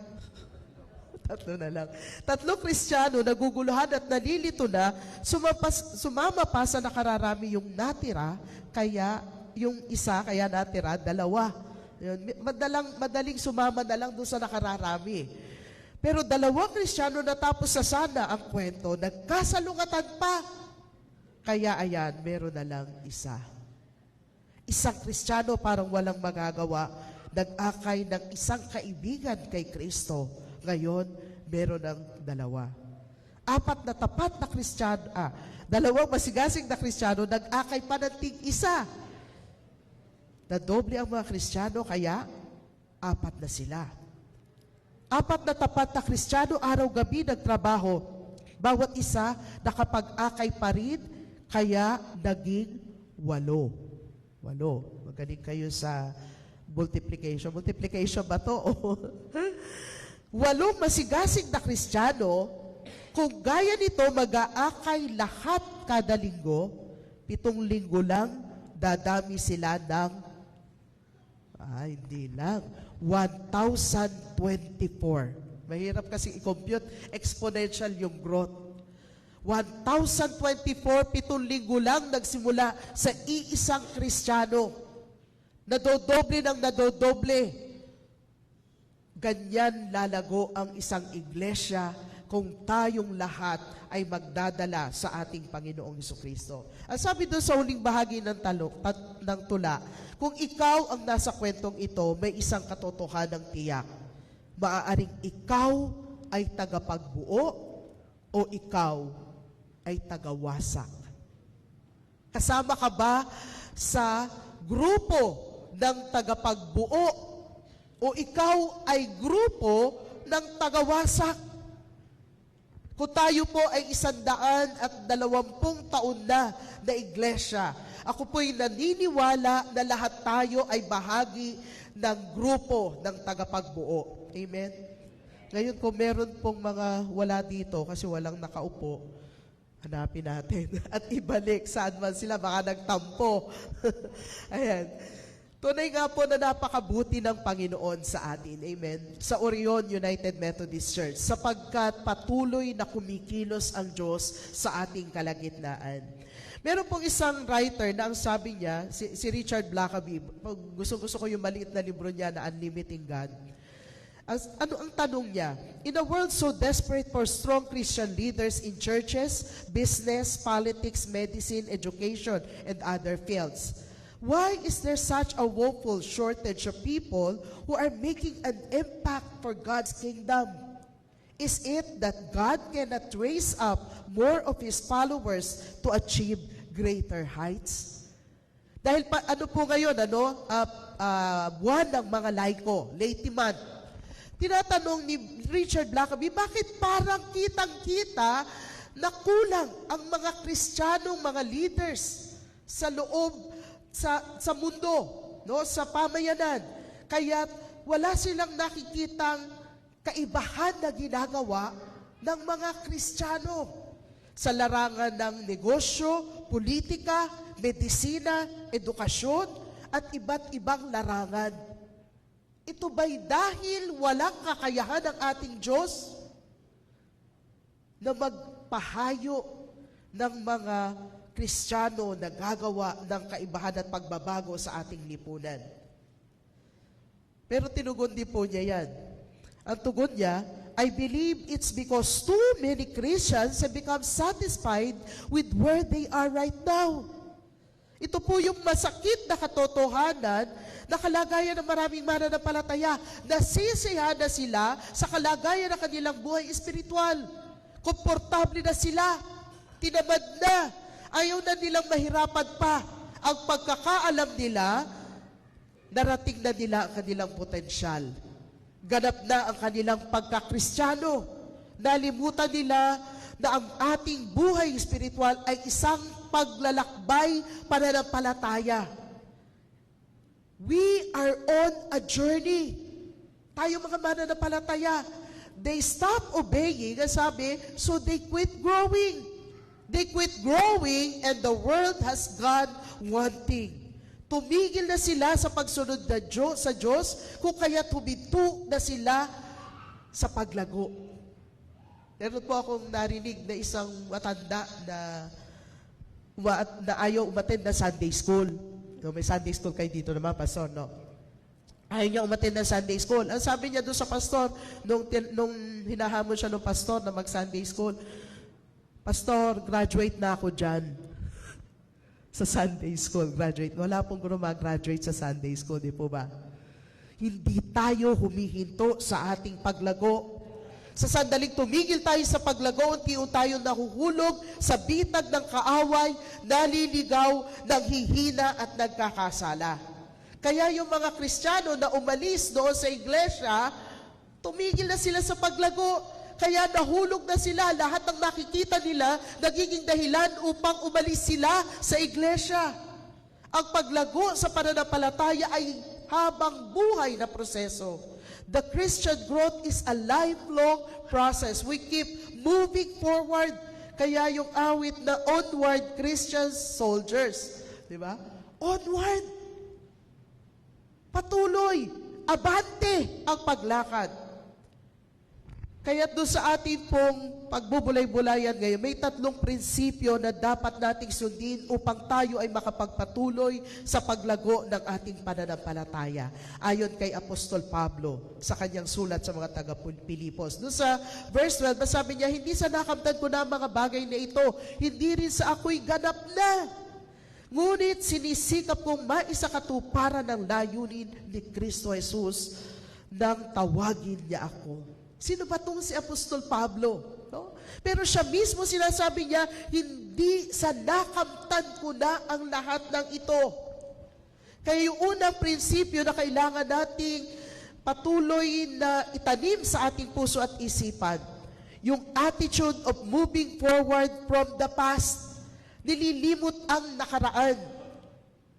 3 na lang. 3 Kristiyano naguguluhan at nalilito na, sumama pa sa nakararami yung natira, kaya yung isa, kaya natira, 2. Yun, madaling sumama na lang doon sa nakararami. Pero 2 Kristiyano natapos sa sana ang kwento, nagkasalungatan pa. Kaya ayan, meron na lang isa. Isang Kristiyano parang walang magagawa, nag-akay ng isang kaibigan kay Kristo. Ngayon, meron ng 2. 4 na tapat na Kristiyano, 2 masigasig na Kristiyano, nag-akay pa ng tig-1. Nadoble ang mga Kristiyano, kaya 4 na sila. 4 na tapat na Kristiyano, araw-gabi nagtrabaho. Bawat isa nakapag-akay pa rin, kaya naging 8. 8. Magaling kayo sa multiplication. Multiplication ba to? 8 masigasig na Kristiyano, kung gaya nito mag-aakay lahat kada linggo, 7 linggo lang, dadami sila ng hindi lang. 1,024. Mahirap kasi i-compute. Exponential yung growth. 1,024, 7 linggo lang nagsimula sa iisang Kristiyano. Nadodoble ng nadodoble. Ganyan lalago ang isang iglesia kung tayong lahat ay magdadala sa ating Panginoong Hesukristo. Ang sabi doon sa huling bahagi ng tula, kung ikaw ang nasa kwentong ito, may isang katotohanang tiyak. Maaaring ikaw ay tagapagbuo o ikaw ay tagawasak. Kasama ka ba sa grupo ng tagapagbuo o ikaw ay grupo ng tagawasak? Kung tayo po ay 120 taon na iglesia, ako po'y naniniwala na lahat tayo ay bahagi ng grupo ng tagapagbuo. Amen? Ngayon, kung meron pong mga wala dito kasi walang nakaupo, hanapin natin at ibalik saan man sila, baka nagtampo. Ayan. Tunay nga po na napakabuti ng Panginoon sa atin. Amen. Sa Orion United Methodist Church, sapagkat patuloy na kumikilos ang Diyos sa ating kalagitnaan. Meron pong isang writer na ang sabi niya, si Richard Blackaby, gusto ko yung maliit na libro niya na Unlimiting God. Ano ang tanong niya? In a world so desperate for strong Christian leaders in churches, business, politics, medicine, education, and other fields, why is there such a woeful shortage of people who are making an impact for God's kingdom? Is it that God cannot raise up more of His followers to achieve greater heights? Dahil ano po ngayon, buwan ng mga laiko, Laity Month. Tinatanong ni Richard Blackaby, bakit parang kitang-kita na kulang ang mga Kristiyanong mga leaders sa loob sa mundo, no, sa pamayanan. Kaya wala silang nakikitang kaibahan na ginagawa ng mga Kristiyano sa larangan ng negosyo, politika, medisina, edukasyon, at iba't ibang larangan. Ito ba'y dahil walang kakayahan ng ating Diyos na magpahayo ng mga Kristiyano na gagawa ng kaibahan at pagbabago sa ating lipunan? Pero tinugon din po niya yan. Ang tugon niya, I believe it's because too many Christians have become satisfied with where they are right now. Ito po yung masakit na katotohanan na kalagayan ng maraming mananampalataya. Nasisiyahan na sila sa kalagayan ng kanilang buhay espiritual. Komportable na sila. Tinamad na. Ayaw na nilang mahirapan pa. Ang pagkakaalam nila, narating na nila ang kanilang potensyal. Ganap na ang kanilang pagkakristyano. Nalimutan nila na ang ating buhay espiritual ay isang paglalakbay pananampalataya. We are on a journey. Tayo mga mananampalataya. They stop obeying, ang sabi, so they quit growing. They quit growing and the world has gone wanting. Tumigil na sila sa pagsunod sa Diyos, kung kaya tuminto na sila sa paglago. Meron po akong narinig na isang matanda na ayaw umattend na Sunday school. No, may Sunday school kayo dito naman, pastor, no? Ayaw niya umattend na Sunday school. Ang sabi niya doon sa pastor, nung hinahamon siya ng pastor na mag-Sunday school, Pastor, graduate na ako dyan. Sa Sunday school, graduate. Wala pong guro mag-graduate sa Sunday school, di po ba? Hindi tayo humihinto sa ating paglago. Sa sandaling tumigil tayo sa paglago, unti-unti tayong nahuhulog sa bitag ng kaaway, naliligaw, naghihina at nagkakasala. Kaya yung mga Kristiyano na umalis doon sa iglesia, tumigil na sila sa paglago. Kaya nahulog na sila, lahat ng nakikita nila, nagiging dahilan upang umalis sila sa iglesia. Ang paglago sa pananampalataya ay habang buhay na proseso. The Christian growth is a lifelong process. We keep moving forward. Kaya yung awit na onward Christian soldiers. Di ba? Onward. Patuloy. Abante ang paglakad. Kaya doon sa atin pong pagbubulay-bulayan ngayon, may 3 prinsipyo na dapat nating sundin upang tayo ay makapagpatuloy sa paglago ng ating pananampalataya. Ayon kay Apostol Pablo sa kanyang sulat sa mga taga-Pilipos. Doon sa verse 12, sabi niya, hindi sa nakamtan ko na ang mga bagay na ito, hindi rin sa ako'y ganap na. Ngunit sinisikap kong maisakatuparan ng layunin ni Kristo Jesus nang tawagin niya ako. Sino ba itong si Apostol Pablo? No? Pero siya mismo sinasabi niya, hindi sa nakamtan ko na ang lahat ng ito. Kaya yung unang prinsipyo na kailangan nating patuloy na itanim sa ating puso at isipan, yung attitude of moving forward from the past. Nililimot ang nakaraan.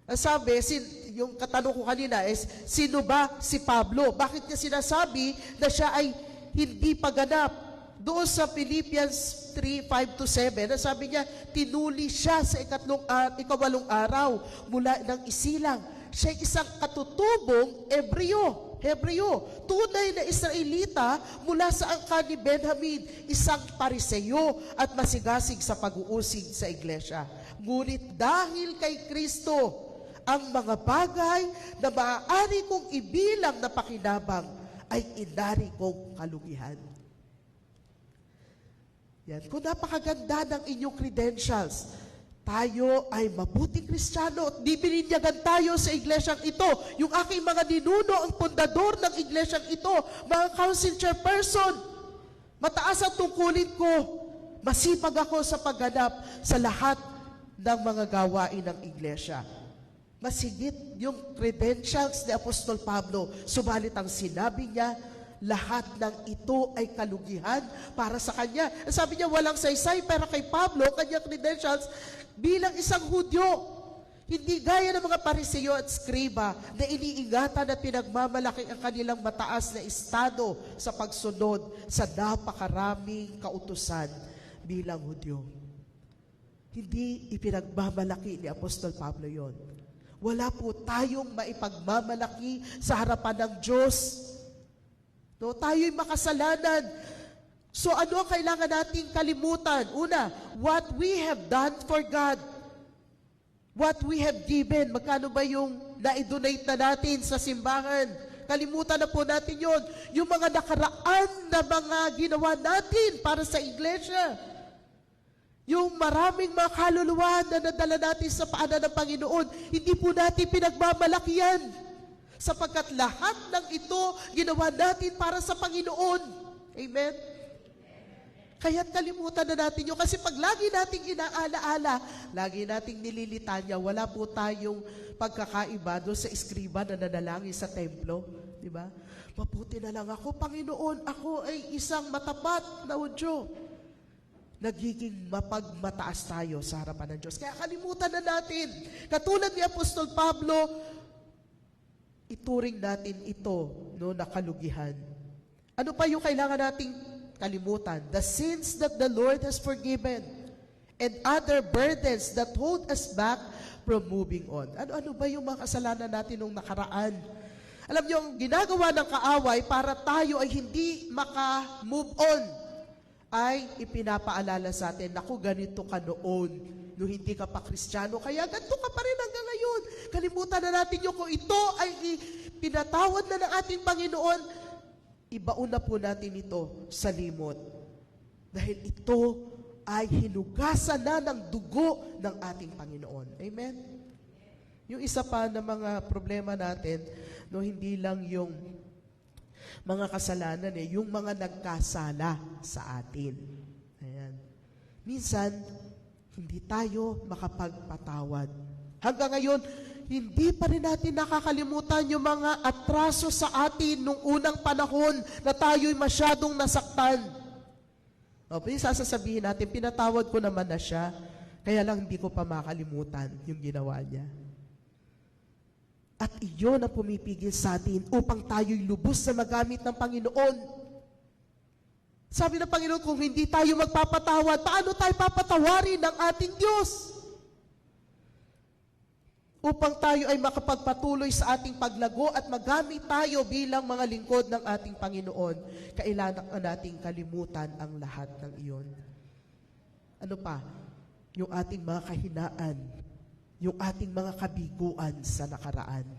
Ang sabi, yung katanong ko kanina is, sino ba si Pablo? Bakit niya sinasabi na siya ay hindi pa ganap? Doon sa Philippians 3:5-7, sabi niya, tinuli siya sa ikawalong araw mula ng isilang. Siya isang katutubong Hebreo, tunay na Israelita mula sa angkan ni Benjamin, isang Pariseyo at masigasig sa pag-uusig sa iglesia. Ngunit dahil kay Kristo, ang mga bagay na maaari kong ibilang na pakinabang ay inari kong kalugihan. Yan. Kung napakaganda ng inyong credentials, tayo ay mabuting Kristiyano at di bininyagan tayo sa iglesyang ito. Yung aking mga ninuno, ang pundador ng iglesyang ito, mga council chairperson, mataas ang tungkulin ko. Masipag ako sa pagganap sa lahat ng mga gawain ng iglesia. Masigit yung credentials ni Apostol Pablo. Subalit ang sinabi niya, lahat ng ito ay kalugihan para sa kanya. Sabi niya, walang saysay para kay Pablo, kanyang credentials bilang isang Hudyo. Hindi gaya ng mga Pariseo at Skriba na iniingatan at pinagmamalaki ang kanilang mataas na estado sa pagsunod sa napakaraming kautusan bilang Hudyo. Hindi ipinagmamalaki ni Apostol Pablo yon. Wala po tayong maipagmamalaki sa harapan ng Diyos. No, tayo'y makasalanan. So ano ang kailangan nating kalimutan? Una, what we have done for God. What we have given, magkano ba yung na-donate na natin sa simbahan? Kalimutan na po natin yon. Yung mga nakaraan na mga ginawa natin para sa iglesia. Yung maraming mga kaluluwa na nadala natin sa paanan ng Panginoon, hindi po natin pinagmamalaki yan. Sapagkat lahat ng ito, ginawa natin para sa Panginoon. Amen? Kaya't kalimutan na natin yun. Kasi pag lagi nating inaalaala, lagi nating nililitanya, wala po tayong pagkakaiba doon sa eskriba na nanalangin sa templo. Diba? Mabuti na lang ako, Panginoon, ako ay isang matapat na Hudyo. Nagiging mapagmataas tayo sa harapan ng Diyos. Kaya kalimutan na natin. Katulad ni Apostol Pablo, ituring natin ito na kalugihan. Ano pa yung kailangan nating kalimutan? The sins that the Lord has forgiven and other burdens that hold us back from moving on. Ano ba yung mga kasalanan natin nung nakaraan? Alam niyo, ang ginagawa ng kaaway para tayo ay hindi maka-move on ay ipinapaalala sa atin, naku, ganito ka noon, nung hindi ka pa Kristiyano, kaya ganito ka pa rin hanggang ngayon. Kalimutan na natin yung kung ito ay pinatawad na ng ating Panginoon, ibaon na po natin ito sa limot. Dahil ito ay hinugasan na ng dugo ng ating Panginoon. Amen? Yung isa pa na mga problema natin, no, hindi lang yung mga kasalanan, yung mga nagkasala sa atin. Ayan. Minsan, hindi tayo makapagpatawad. Hanggang ngayon, hindi pa rin natin nakakalimutan yung mga atraso sa atin nung unang panahon na tayo'y masyadong nasaktan. O, sasabihin natin, pinatawad ko naman na siya, kaya lang hindi ko pa makalimutan yung ginawa niya. At iyon ang pumipigil sa atin upang tayo'y lubos na magamit ng Panginoon. Sabi ng Panginoon, kung hindi tayo magpapatawad, paano tayo papatawarin ng ating Diyos? Upang tayo ay makapagpatuloy sa ating paglago at magamit tayo bilang mga lingkod ng ating Panginoon, kailangan nating kalimutan ang lahat ng iyon. Ano pa? Yung ating mga kahinaan, yung ating mga kabiguan sa nakaraan.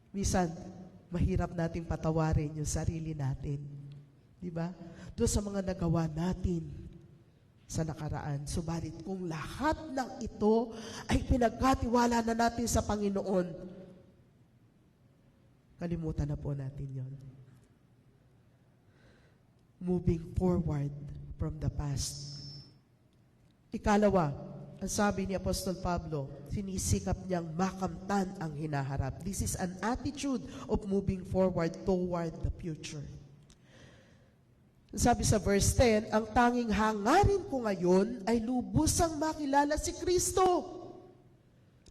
Minsan, mahirap nating patawarin yung sarili natin. Di ba? Doon sa mga nagawa natin sa nakaraan. Subalit kung lahat ng ito ay pinagkatiwala na natin sa Panginoon, kalimutan na po natin yon. Moving forward from the past. Ikalawa, ang sabi ni Apostol Pablo, sinisikap niyang makamtan ang hinaharap. This is an attitude of moving forward toward the future. Sabi sa verse 10, ang tanging hangarin ko ngayon ay lubusang makilala si Kristo.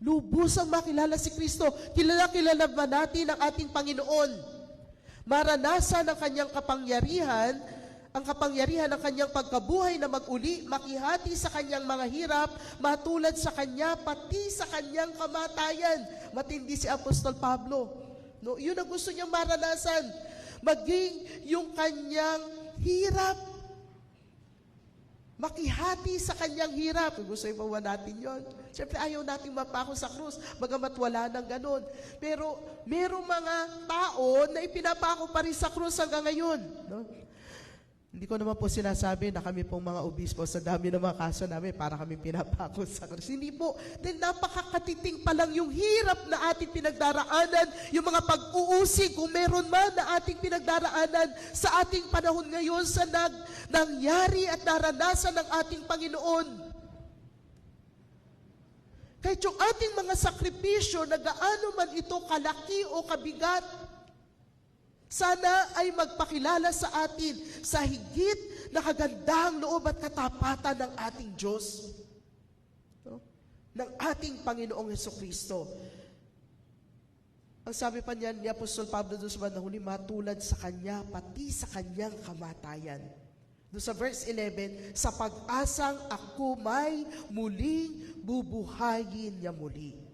Lubusang makilala si Kristo. Kilala ba natin ang ating Panginoon? Maranasan ang kanyang kapangyarihan, ang kapangyarihan ng kanyang pagkabuhay na mag-uli, makihati sa kanyang mga hirap, matulad sa kanya, pati sa kanyang kamatayan. Matindi si Apostol Pablo. No, yun ang gusto niyang maranasan. Maging yung kanyang hirap. Makihati sa kanyang hirap. Gusto yung bawa natin yun. Siyempre, ayaw nating mapako sa krus, bagamat wala ng ganon. Pero, merong mga tao na ipinapako pa rin sa krus hanggang ngayon. No? Hindi ko naman po sinasabi na kami pong mga obispo sa dami ng mga kaso namin para kami pinapako sa krus. Hindi po. Dahil napakakatiting pa lang yung hirap na ating pinagdaraanan, yung mga pag-uusig, kung meron man na ating pinagdaraanan sa ating panahon ngayon sa nangyari at naranasan ng ating Panginoon. Kahit yung ating mga sakripisyo na gaano man ito kalaki o kabigat, sana ay magpakilala sa atin sa higit na kagandahang loob at katapatan ng ating Diyos. ng ating Panginoong Hesukristo. Ang sabi pa niyan ni Apostol Pablo doon sa bandang huli, matulad sa Kanya, pati sa Kanyang kamatayan. Doon sa verse 11, sa pag-asang ako may muling bubuhayin niya muli.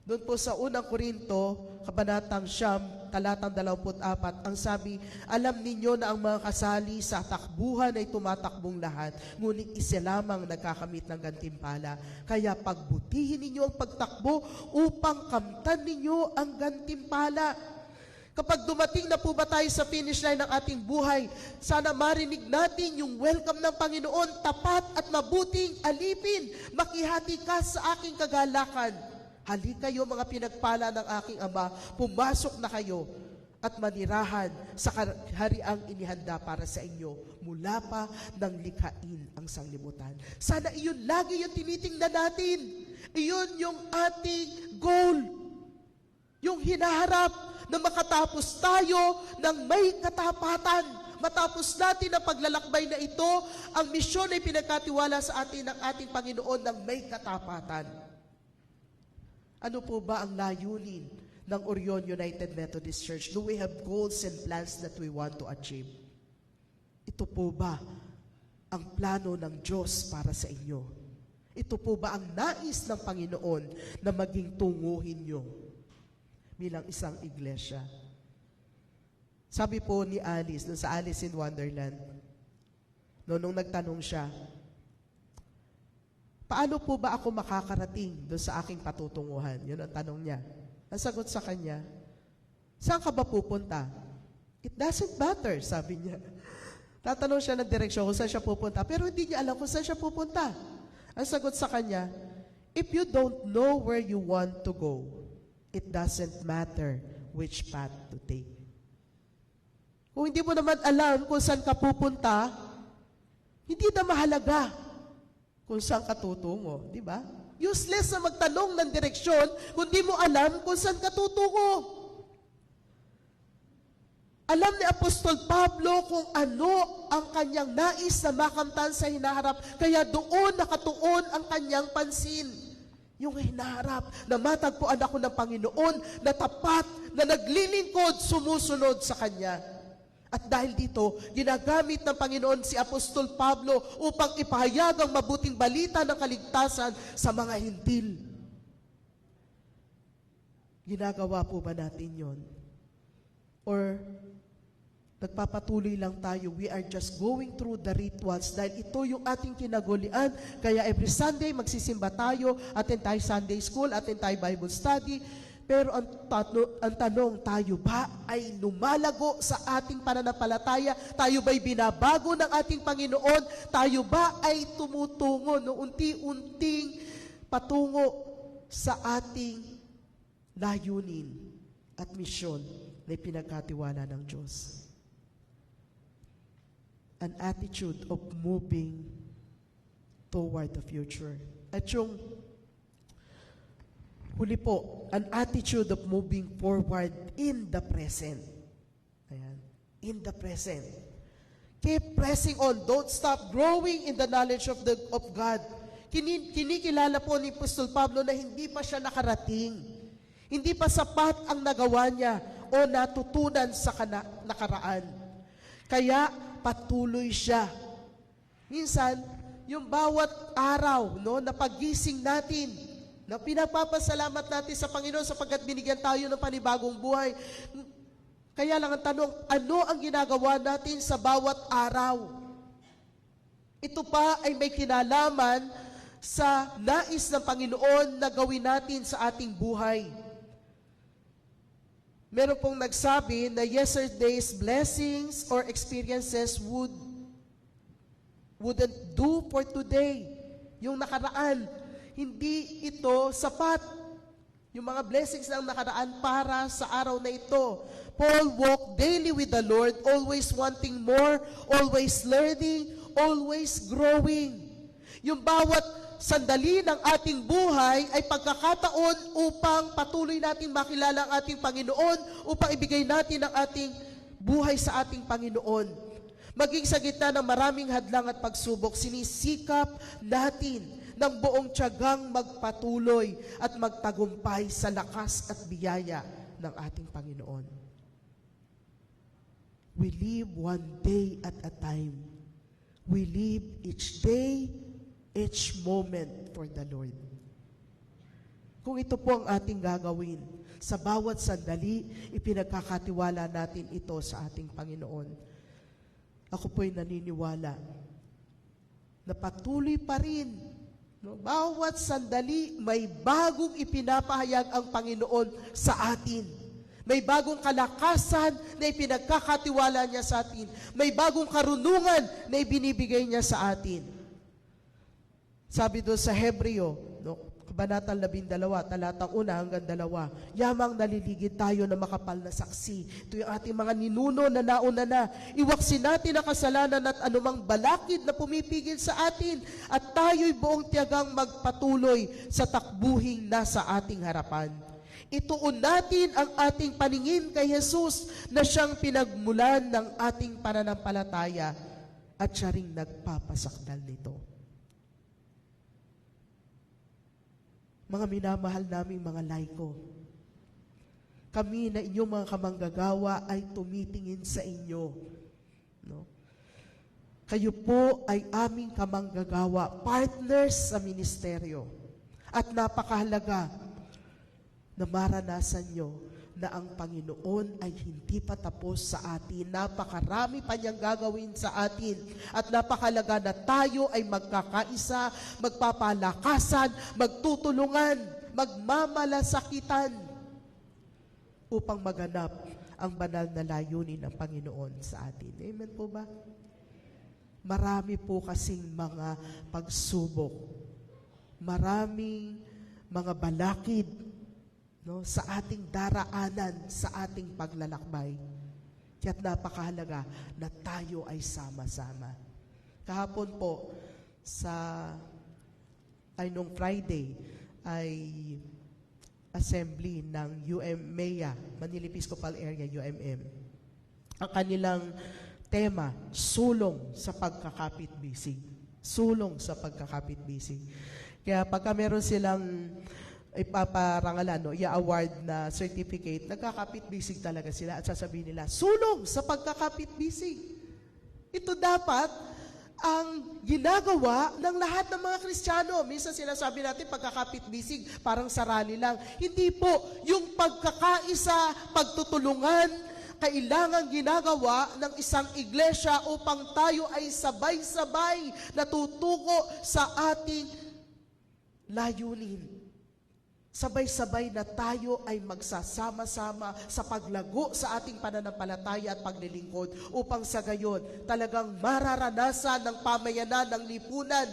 Doon po sa unang Korinto, kabanatang 9, talatang 24, ang sabi, alam ninyo na ang mga kasali sa takbuhan ay tumatakbong lahat, ngunit isa lamang nagkakamit ng gantimpala. Kaya pagbutihin ninyo ang pagtakbo upang kamtan ninyo ang gantimpala. Kapag dumating na po ba tayo sa finish line ng ating buhay, sana marinig natin yung welcome ng Panginoon, tapat at mabuting alipin, makihati ka sa aking kagalakan. Halika kayo mga pinagpala ng aking Ama, pumasok na kayo at manirahan sa kahariang inihanda para sa inyo mula pa nang likhain ang sanglibutan. Sana iyon lagi yung tinitingnan natin. Iyon yung ating goal. Yung hinaharap na makatapos tayo ng may katapatan. Matapos natin ang paglalakbay na ito, ang misyon ay pinagkatiwala sa atin ng ating Panginoon ng may katapatan. Ano po ba ang layunin ng Orion United Methodist Church? Do we have goals and plans that we want to achieve? Ito po ba ang plano ng Diyos para sa inyo? Ito po ba ang nais ng Panginoon na maging tunguhin nyo bilang isang iglesia? Sabi po ni Alice, sa Alice in Wonderland, nung nagtanong siya, paano po ba ako makakarating doon sa aking patutunguhan? Yun ang tanong niya. Ang sagot sa kanya, saan ka ba pupunta? It doesn't matter, sabi niya. Tatanong siya ng direksyon kung saan siya pupunta, pero hindi niya alam kung saan siya pupunta. Ang sagot sa kanya, if you don't know where you want to go, it doesn't matter which path to take. Kung hindi mo naman alam kung saan ka pupunta, hindi na mahalaga kung saan ka tutungo, di ba? Useless na magtanong ng direksyon kung di mo alam kung saan ka tutungo. Alam ni Apostol Pablo kung ano ang kanyang nais na makamtan sa hinaharap, kaya doon nakatuon ang kanyang pansin. Yung hinaharap na matagpuan ako ng Panginoon na tapat, na naglilingkod, sumusunod sa Kanya. At dahil dito, ginagamit ng Panginoon si Apostol Pablo upang ipahayag ang mabuting balita ng kaligtasan sa mga Hintil. Ginagawa po ba natin yon? Or nagpapatuloy lang tayo, we are just going through the rituals dahil ito yung ating kinagolian. Kaya every Sunday magsisimba tayo, attend tayo Sunday school, attend tayo Bible study. Pero ang tanong, tayo ba ay lumalago sa ating pananampalataya? Tayo ba'y binabago ng ating Panginoon? Tayo ba ay tumutungo no unti-unting patungo sa ating layunin at misyon na pinagkatiwala ng Diyos? An attitude of moving toward the future. At yung huli po, an attitude of moving forward in the present. Ayan. In the present. Keep pressing on. Don't stop growing in the knowledge of God. Kinikilala po ni Apostol Pablo na hindi pa siya nakarating. Hindi pa sapat ang nagawa niya o natutunan sa nakaraan. Kaya patuloy siya. Minsan, yung bawat araw na pagising natin, na pinagpapasalamat natin sa Panginoon sapagkat binigyan tayo ng panibagong buhay. Kaya lang ang tanong, ano ang ginagawa natin sa bawat araw? Ito pa ay may kinalaman sa nais ng Panginoon na gawin natin sa ating buhay. Meron pong nagsabi na yesterday's blessings or experiences wouldn't do for today. Yung nakaraan, hindi ito sapat. Yung mga blessings ng nakaraan para sa araw na ito. Paul walked daily with the Lord, always wanting more, always learning, always growing. Yung bawat sandali ng ating buhay ay pagkakataon upang patuloy natin makilala ang ating Panginoon, upang ibigay natin ang ating buhay sa ating Panginoon. Maging sa gitna ng maraming hadlang at pagsubok, sinisikap natin ng buong tiyagang magpatuloy at magtagumpay sa lakas at biyaya ng ating Panginoon. We live one day at a time. We live each day, each moment for the Lord. Kung ito po ang ating gagawin, sa bawat sandali, ipinagkakatiwala natin ito sa ating Panginoon. Ako po'y naniniwala na patuloy pa rin, no? Bawat sandali, may bagong ipinapahayag ang Panginoon sa atin. May bagong kalakasan na ipinagkakatiwala niya sa atin. May bagong karunungan na ibinibigay niya sa atin. Sabi doon sa Hebreo, no? Kabanatang 12, talatang 1 hanggang 2, yamang naliligid tayo na makapal na saksi. Ito yung ating mga ninuno na nauna na. Iwaksin natin ang kasalanan at anumang balakid na pumipigil sa atin at tayo'y buong tiyagang magpatuloy sa takbuhing nasa ating harapan. Ituon natin ang ating paningin kay Jesus na siyang pinagmulan ng ating pananampalataya at siya ring nagpapasakdal nito. Mga minamahal naming mga laiko, kami na inyong mga kamanggagawa ay tumitingin sa inyo. No? Kayo po ay aming kamanggagawa, partners sa ministeryo. At napakahalaga na maranasan nyo na ang Panginoon ay hindi pa tapos sa atin. Napakarami pa niyang gagawin sa atin. At napakalaga na tayo ay magkakaisa, magpapalakasan, magtutulungan, magmamalasakitan upang maganap ang banal na layunin ng Panginoon sa atin. Amen po ba? Marami po kasing mga pagsubok. Maraming mga balakid, no, sa ating daraanan, sa ating paglalakbay. Kaya't napakahalaga na tayo ay sama-sama. Kahapon po, nung Friday, ay assembly ng MEA, Manila Episcopal Area, UMM. Ang kanilang tema, sulong sa pagkakapit-bisig. Sulong sa pagkakapit-bisig. Kaya pagka meron silang ipaparangalan, no, i-award na certificate, nagkakapit-bisig talaga sila at sasabihin nila, sulong sa pagkakapit-bisig. Ito dapat ang ginagawa ng lahat ng mga Kristiyano. Minsan sinasabi natin pagkakapit-bisig, parang sarali lang. Hindi po, yung pagkakaisa, pagtutulungan, kailangan ginagawa ng isang iglesia upang tayo ay sabay-sabay natutuko sa ating layunin. Sabay-sabay na tayo ay magsasama-sama sa paglago sa ating pananampalataya at paglilingkod upang sa gayon talagang mararanasan ng pamayanan ng lipunan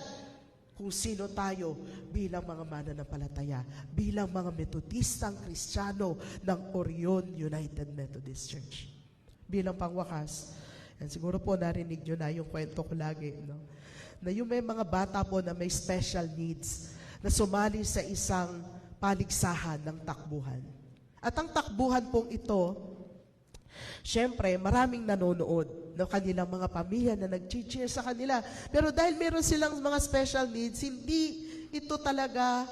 kung sino tayo bilang mga mananampalataya, bilang mga Metodistang Kristiyano ng Orion United Methodist Church. Bilang pangwakas, yan, siguro po narinig nyo na yung kwento ko lagi, no? Na yung may mga bata po na may special needs na sumali sa isang paligsahan ng takbuhan. At ang takbuhan pong ito, syempre, maraming nanonood ng kanilang mga pamilya na nag-cheer sa kanila. Pero dahil meron silang mga special needs, hindi ito talaga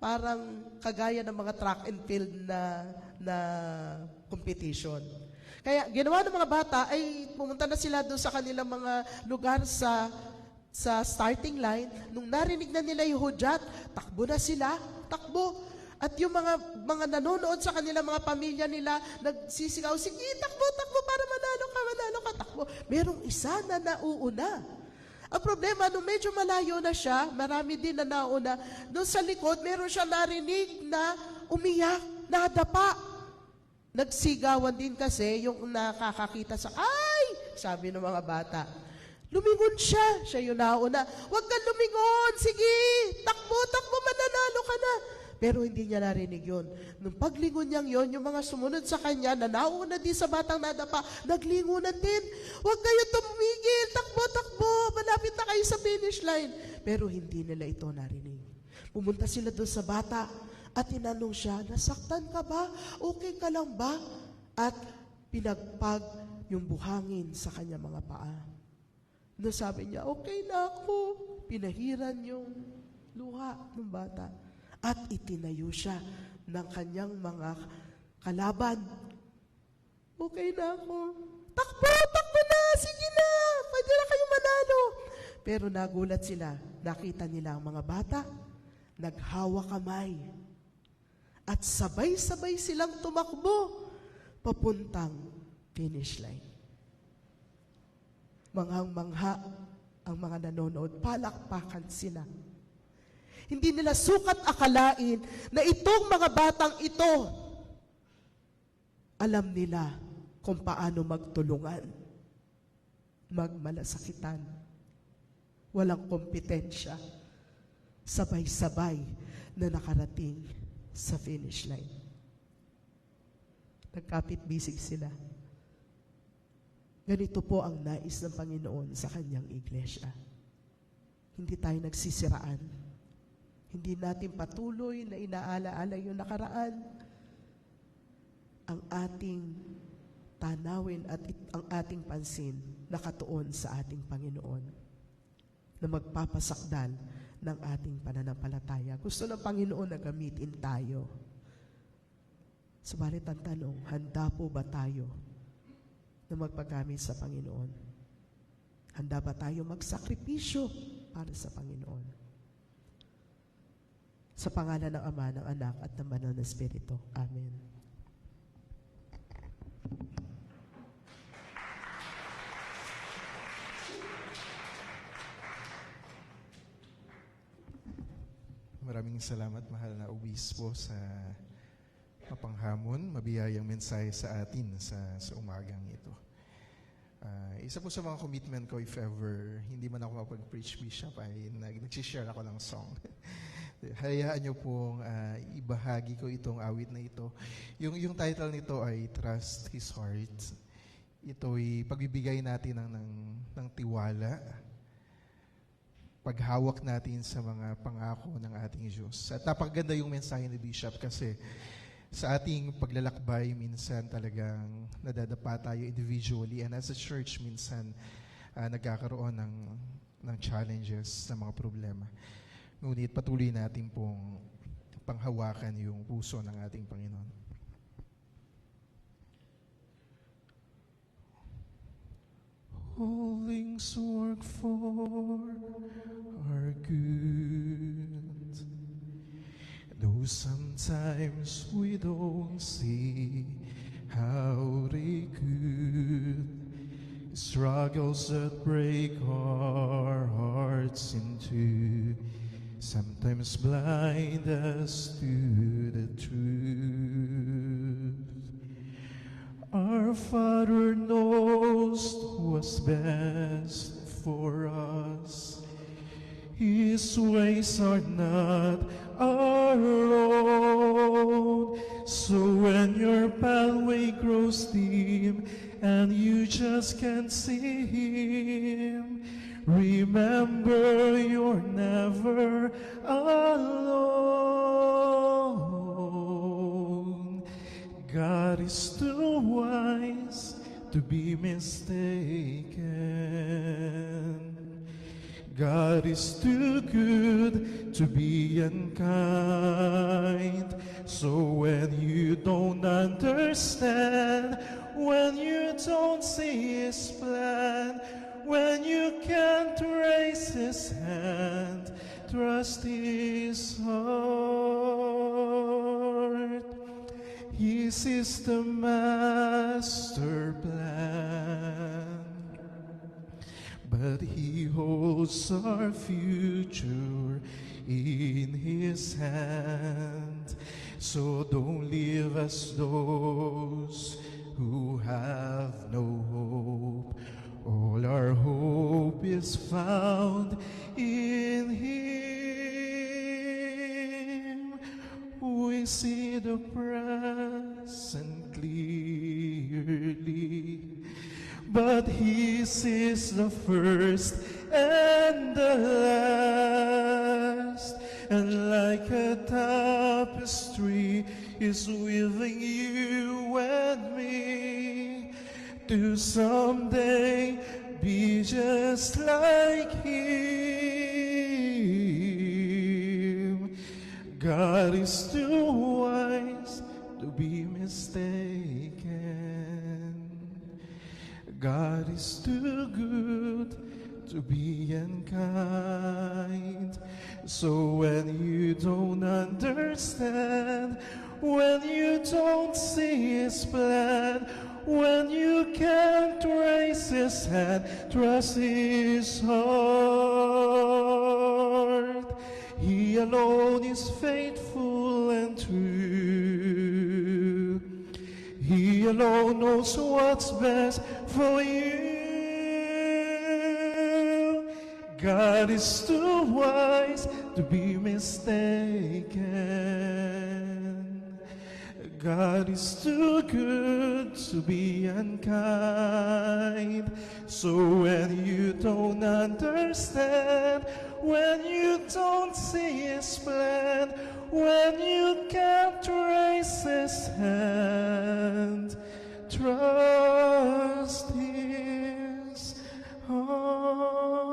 parang kagaya ng mga track and field na competition. Kaya ginawa ng mga bata ay pumunta na sila doon sa kanilang mga lugar sa starting line. Nung narinig na nila yung hudyat, takbo na sila, takbo. At yung mga nanonood sa kanila, mga pamilya nila, nagsisigaw, sige, takbo para manalo ka, takbo. Merong isa na nauuna. Ang problema, nung medyo malayo na siya, marami din na nauna, doon sa likod, meron siya narinig na umiyak, nadapa. Nagsigawan din kasi yung nakakakita sa, ay! Sabi ng mga bata. Lumingon siya yung nauna. Huwag kang lumingon, sige, takbo, mananalo ka na. Pero hindi niya narinig yun. Nung paglingon niyang yun, yung mga sumunod sa kanya, na nauna din sa batang nadapa, naglingunan din. Huwag kayo tumigil, takbo, malapit na kayo sa finish line. Pero hindi nila ito narinig. Pumunta sila doon sa bata at tinanong siya, nasaktan ka ba? Okay ka lang ba? At pinagpag yung buhangin sa kanya mga paa. No, sabi niya, okay na ako. Pinahiran yung luha ng bata. At itinayo siya ng kanyang mga kalaban. Okay na ako. Takbo na, sige na, pwede na kayo manalo. Pero nagulat sila, nakita nila ang mga bata, naghawa kamay. At sabay-sabay silang tumakbo papuntang finish line. Manghang-mangha ang mga nanonood, palakpakan sila. Hindi nila sukat akalain na itong mga batang ito, alam nila kung paano magtulungan, magmalasakitan, walang kompetensya, sabay-sabay na nakarating sa finish line. Nagkapit-bisig sila. Ganito po ang nais ng Panginoon sa kanyang iglesia. Hindi tayo nagsisiraan. Hindi natin patuloy na inaala-ala yung nakaraan. Ang ating tanawin at ang ating pansin nakatuon sa ating Panginoon na magpapasakdal ng ating pananampalataya. Gusto ng Panginoon na gamitin tayo. Subalit ang tanong, handa po ba tayo na magpagamit sa Panginoon? Handa ba tayo magsakripisyo para sa Panginoon? Sa pangalan ng Ama, ng Anak, at ng Banal na Espiritu. Amen. Maraming salamat, mahal na obispo, sa mapanghamon, mabiyayang mensahe sa atin sa umagang ito. Isa po sa mga commitment ko, if ever hindi man ako mapag-preach bishop, ay nag-share ako ng song. Hayaan niyo pong ibahagi ko itong awit na ito. Yung title nito ay Trust His Heart. Ito'y pagbibigay natin ng tiwala, paghawak natin sa mga pangako ng ating Diyos. At napakaganda yung mensahe ni Bishop kasi sa ating paglalakbay, minsan talagang nadadapa tayo individually, and as a church, minsan nagkakaroon ng challenges, ng mga problema. Ngunit patuloy natin pong panghawakan yung puso ng ating Panginoon. All things work for our good, though sometimes we don't see how they could. Struggles that break our hearts in two, sometimes blind us to the truth. Our Father knows what's best for us. His ways are not our own. So when your pathway grows dim and you just can't see Him, remember you're never alone. God is too wise to be mistaken. God is too good to be unkind. So when you don't understand, when you don't see His plan, when you can't raise His hand, trust His heart. His is the master plan, but He holds our future in His hand. So don't leave us those who have no hope. All our hope is found in Him. We see the present clearly, but His is the first and the last. And like a tapestry is weaving you and me to someday be just like Him. is too wise to be mistaken. God is too good to be unkind. So when you don't understand, when you don't see His plan, when you can't raise His hand, trust His heart. He alone is faithful and true. He alone knows what's best for you. God is too wise to be mistaken. God is too good to be unkind. So when you don't understand, when you don't see His plan, when you can't raise His hand, trust His heart.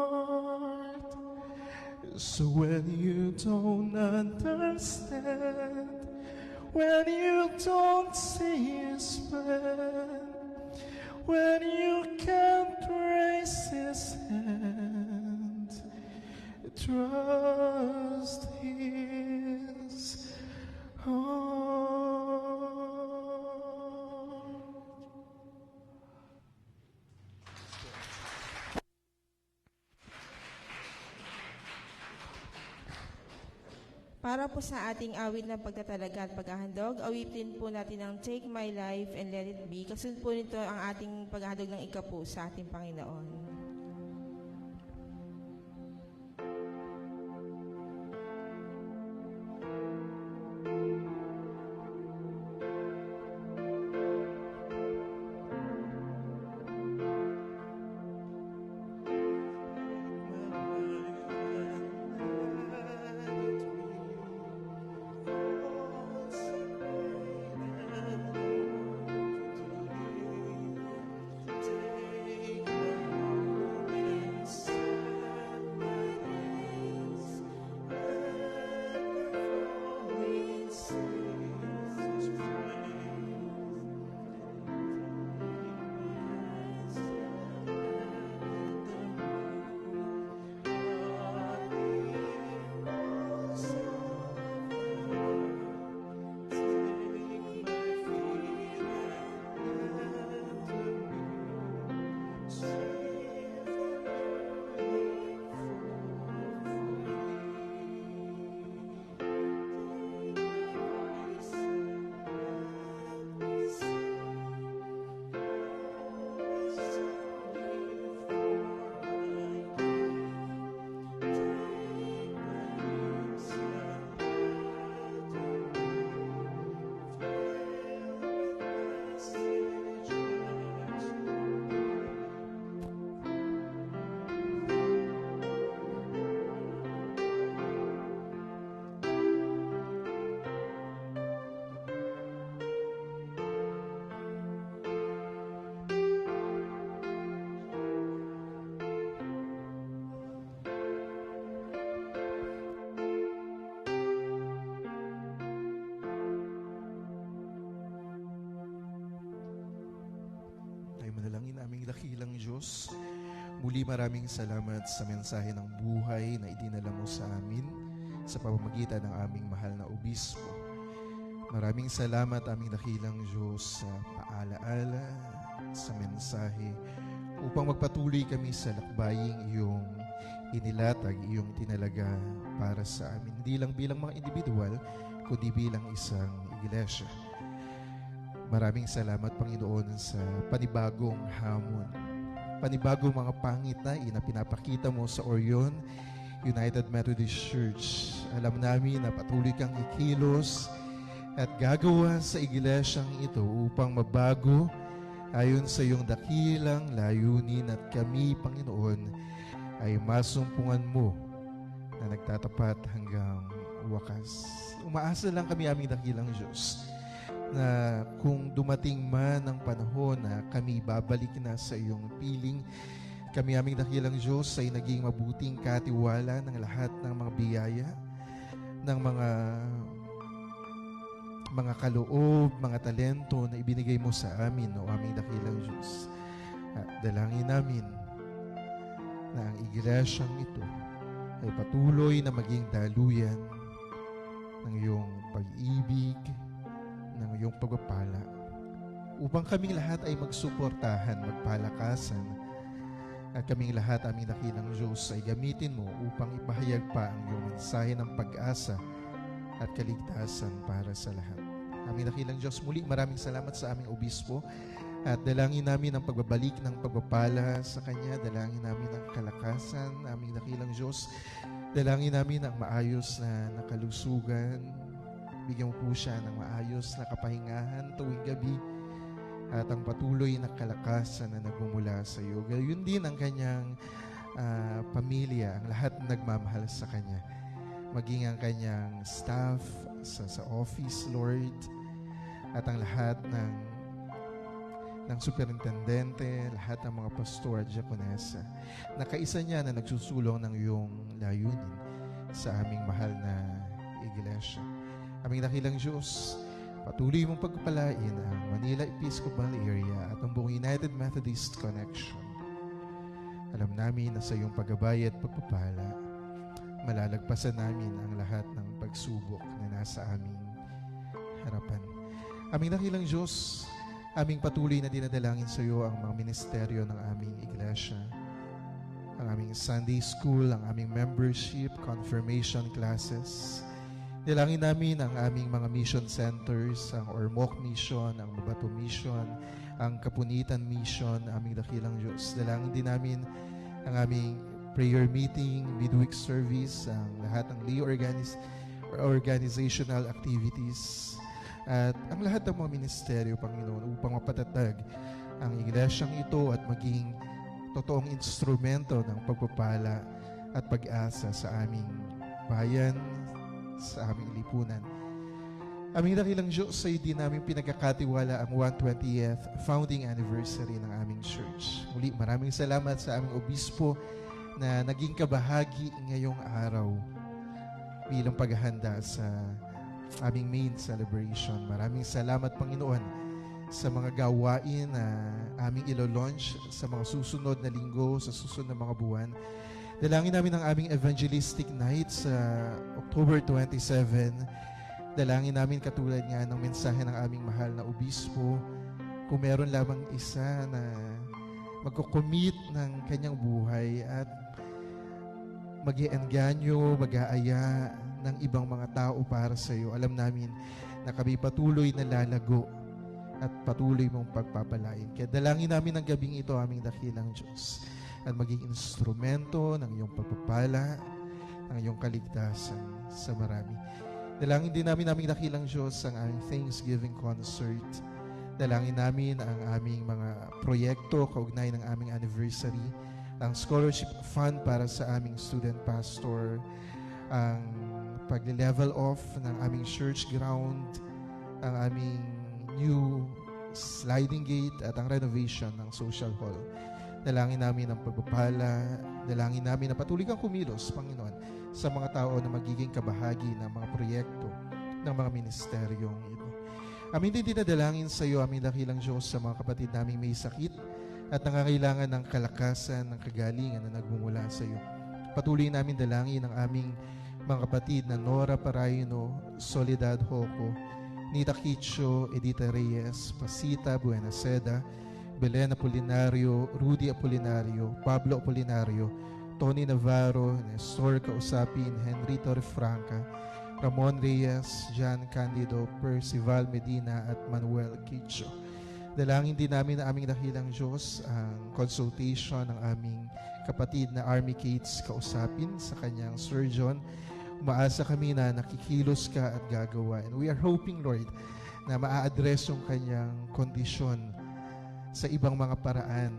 So when you don't understand, when you don't see His plan, when you can't raise His hand, trust His heart. Para po sa ating awit ng pagtatalaga at paghahandog, awitin po natin ang Take My Life and Let It Be. Kasunod po nito ang ating paghahandog ng ikapu sa ating Panginoon. dakilang Diyos, muli maraming salamat sa mensahe ng buhay na idinala mo sa amin sa pamamagitan ng aming mahal na obispo. Maraming salamat aming dakilang Diyos sa paalaala, sa mensahe upang magpatuloy kami sa lakbaying iyong inilatag, iyong tinalaga para sa amin. Hindi lang bilang mga individual, kundi bilang isang iglesia. Maraming salamat, Panginoon, sa panibagong hamon. Panibagong mga pangitain na pinapakita mo sa Orion United Methodist Church. Alam namin na patuloy kang ikilos at gagawa sa iglesyang ito upang mabago ayon sa iyong dakilang layunin at kami, Panginoon, ay masumpungan mo na nagtatapat hanggang wakas. Umaasa lang kami, aming dakilang Diyos, na kung dumating man ang panahon na kami babalik na sa iyong piling, kami aming dakilang Diyos ay naging mabuting katiwala ng lahat ng mga biyaya, ng mga mga kaloob, mga talento na ibinigay mo sa amin, o aming dakilang Diyos. At dalangin namin na ang iglesyang ito ay patuloy na maging daluyan ng iyong pag-ibig, ng iyong pagpapala, upang kaming lahat ay magsuportahan, magpalakasan, at kaming lahat, aming dakilang Diyos, ay gamitin mo upang ipahayag pa ang iyong mensahe ng pag-asa at kaligtasan para sa lahat. Aming dakilang Diyos, muli maraming salamat sa aming obispo, at dalangin namin ang pagbabalik ng pagpapala sa Kanya, dalangin namin ang kalakasan, aming dakilang Diyos, dalangin namin ang maayos na nakalusugan, bigyan mo po siya ng maayos na kapahingahan tuwing gabi, at ang patuloy na kalakasan na nagmumula sa iyo. Gayon din ang kanyang pamilya, ang lahat na nagmamahal sa kanya. Maging ang kanyang staff sa office, Lord, at ang lahat ng superintendente, lahat ng mga pastor at diakonesa. Nakaisa niya na nagsusulong ng iyong layunin sa aming mahal na iglesia. Aming dakilang Diyos, patuloy mong pagpalain ang Manila Episcopal Area at ang buong United Methodist Connection. Alam namin na sa iyong paggabay at pagpapala, malalagpasan namin ang lahat ng pagsubok na nasa aming harapan. Aming dakilang Diyos, aming patuloy na dinadalangin sa iyo ang mga ministeryo ng aming iglesia, ang aming Sunday School, ang aming membership, confirmation classes. Dalangin namin ang aming mga mission centers, ang Ormoc Mission, ang Mabato Mission, ang Kapunitan Mission, aming dakilang Diyos. Dalangin din namin ang aming prayer meeting, midweek service, ang lahat ng lay organizational activities, at ang lahat ng mga ministeryo, Panginoon, upang mapatatag ang iglesyang ito at maging totoong instrumento ng pagpapala at pag-asa sa aming bayan, sa aming lipunan. Aming dakilang Diyos, sa iyo din namin pinagkakatiwala ang 120th founding anniversary ng aming church. Muli, maraming salamat sa aming obispo na naging kabahagi ngayong araw bilang paghahanda sa aming main celebration. Maraming salamat, Panginoon, sa mga gawain na aming ilo-launch sa mga susunod na linggo, sa susunod na mga buwan. Dalangin namin ang aming evangelistic night sa October 27. Dalangin namin katulad nga ng mensahe ng aming mahal na obispo, kung meron lamang isa na magkukomit ng kanyang buhay at mag-iengganyo, mag-aaya ng ibang mga tao para sa iyo. Alam namin na kami patuloy na lalago at patuloy mong pagpapalain. Kaya dalangin namin ang gabing ito, aming dakilang Diyos, at maging instrumento ng iyong pagpapala, ng iyong kaligtasan sa marami. Dalangin din namin aming dakilang Diyos ang aming Thanksgiving concert. Dalangin namin ang aming mga proyekto kaugnay ng aming anniversary, ang scholarship fund para sa aming student pastor, ang pag-level off ng aming church ground, ang aming new sliding gate at ang renovation ng social hall. Dalangin namin ang pagpapala, dalangin namin na patuloy kang kumilos, Panginoon, sa mga tao na magiging kabahagi ng mga proyekto ng mga ministeryong ito. Amin din dinadalangin sa iyo, aming dakilang Diyos, sa mga kapatid naming may sakit at nangangailangan ng kalakasan, ng kagalingan na nagmumula sa iyo. Patuloy namin dalangin ang aming mga kapatid na Nora Parayno, Soledad Hoco, Nita Kicho, Edita Reyes, Pasita Buenaseda, Belen Apolinario, Rudy Apolinario, Pablo Apolinario, Tony Navarro, Nestor Kausapin, Henry Torrefranca, Ramon Reyes, John Candido, Percival Medina at Manuel Kicho. Dalangin din namin na aming dakilang Diyos ang consultation ng aming kapatid na Army Cates Kausapin sa kanyang surgeon. Umaasa kami na nakikilos ka at gagawa. And we are hoping, Lord, na maa-address yung kanyang kondisyon sa ibang mga paraan,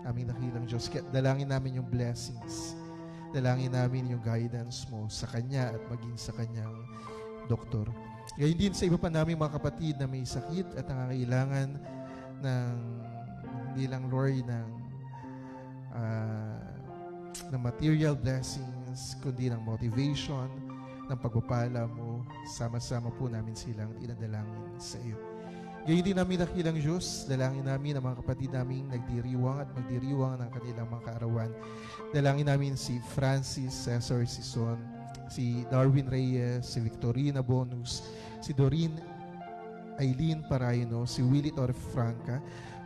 aming dakilang Diyos. Kaya dalangin namin yung blessings. Dalangin namin yung guidance mo sa kanya at maging sa kanyang doktor. Ngayon din sa iba pa namin mga kapatid na may sakit at nangangailangan ng hindi lang, Lord, ng material blessings, kundi ng motivation, ng pagpapala mo. Sama-sama po namin silang dinadalangin sa iyo. Gayon din namin dakilang Diyos, dalangin namin ang mga kapatid naming nagdiriwang at magdiriwang ng kanilang mga kaarawan. Dalangin namin si Francis Cesar Sison, si Darwin Reyes, si Victorina Bonus, si Doreen Aileen Paraino, si Willie Torrefranca,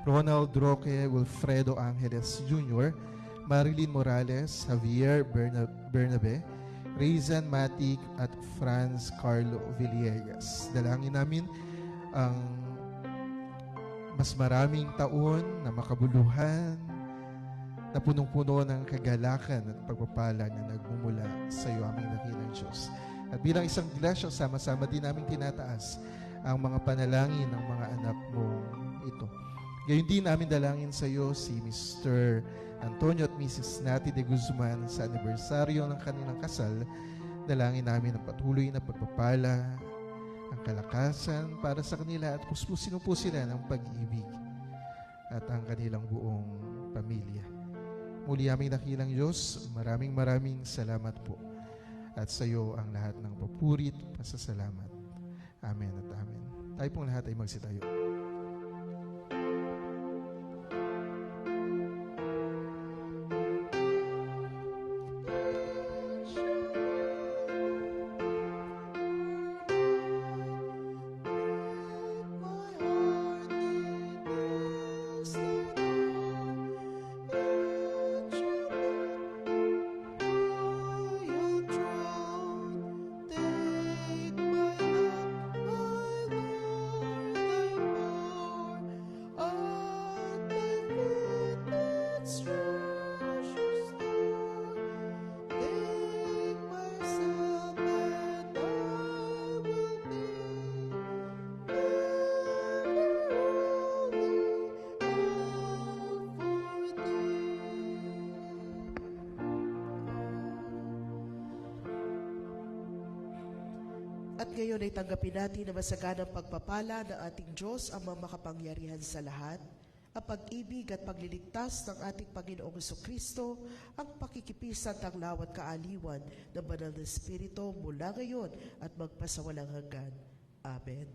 Ronald Roque, Wilfredo Angeles Jr., Marilyn Morales, Javier Bernabe, Reizan Matic at Franz Carlo Villegas. Dalangin namin ang mas maraming taon na makabuluhan, na punong-puno ng kagalakan at pagpapala na nagmumula sa iyo, aming dakilang Diyos. At bilang isang iglesia, sama-sama din namin tinataas ang mga panalangin ng mga anak mong ito. Gayon din namin dalangin sa iyo si Mr. Antonio at Mrs. Nati de Guzman sa anibersaryo ng kanilang kasal. Dalangin namin ang patuloy na pagpapala, ang kalakasan para sa kanila at puspusin po sila ng pag-ibig at ang kanilang buong pamilya. Muli aming dakilang Diyos, maraming salamat po. At sa iyo ang lahat ng papuri at pasasalamat. Amen at amen. Tayo pong lahat ay magsitayo. At ngayon ay tanggapin natin na masaganang pagpapala ng ating Diyos ang mga makapangyarihan sa lahat, ang pag-ibig at pagliligtas ng ating Panginoong Jesucristo, ang pakikipisan ng lawat kaaliwan ng banal na Espiritu mula ngayon at magpasawalang hanggan. Amen.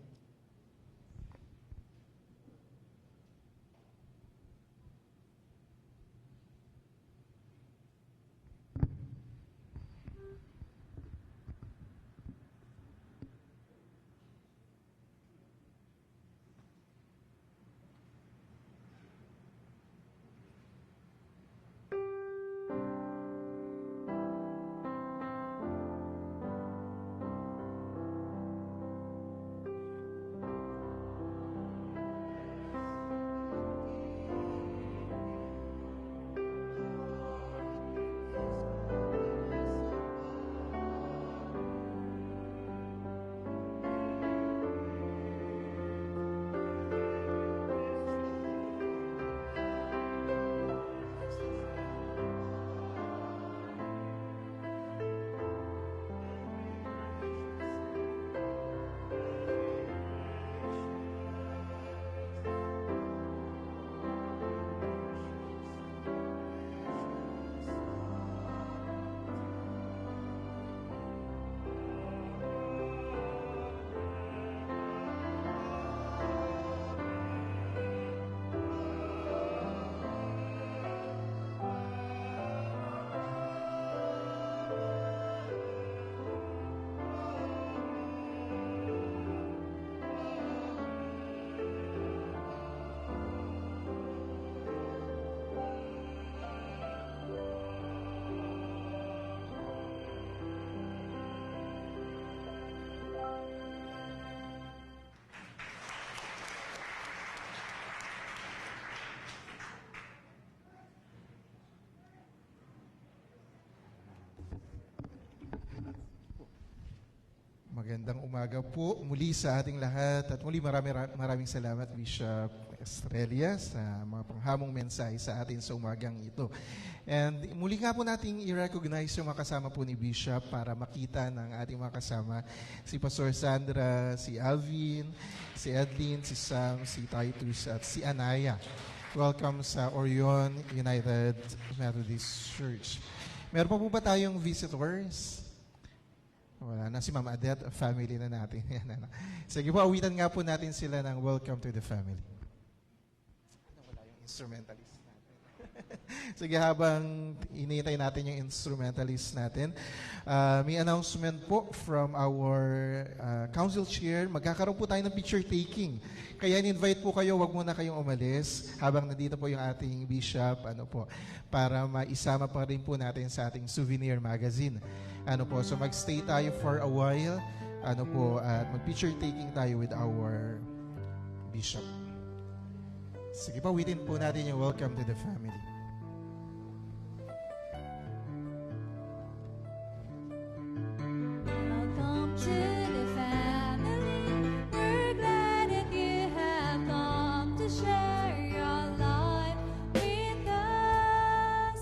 Magandang umaga po muli sa ating lahat at muli maraming salamat Bishop Estrella sa mga panghamong mensahe sa atin sa umagang ito. And muli nga po nating i-recognize yung mga kasama po ni Bishop para makita ng ating mga kasama, si Pastor Sandra, si Alvin, si Edlin, si Sam, si Titus at si Anaya. Welcome sa Orion United Methodist Church. Meron pa po ba tayong visitors? Wala na si Mama Adet, family na natin. Yan, ano. Sige po, awitan nga po natin sila ng Welcome to the Family. Wala yung instrumentalist natin. Sige, habang inintay natin yung instrumentalist natin, may announcement po from our council chair. Magkakaroon po tayo ng picture taking. Kaya in-invite po kayo, wag muna kayong umalis habang nandito po yung ating bishop, para maisama pa rin po natin sa ating souvenir magazine. So magstay tayo for a while, at mag-picture taking tayo with our bishop. Sige pa, witin po natin yung Welcome to the Family. Welcome to the family. We're glad that you have come to share your life with us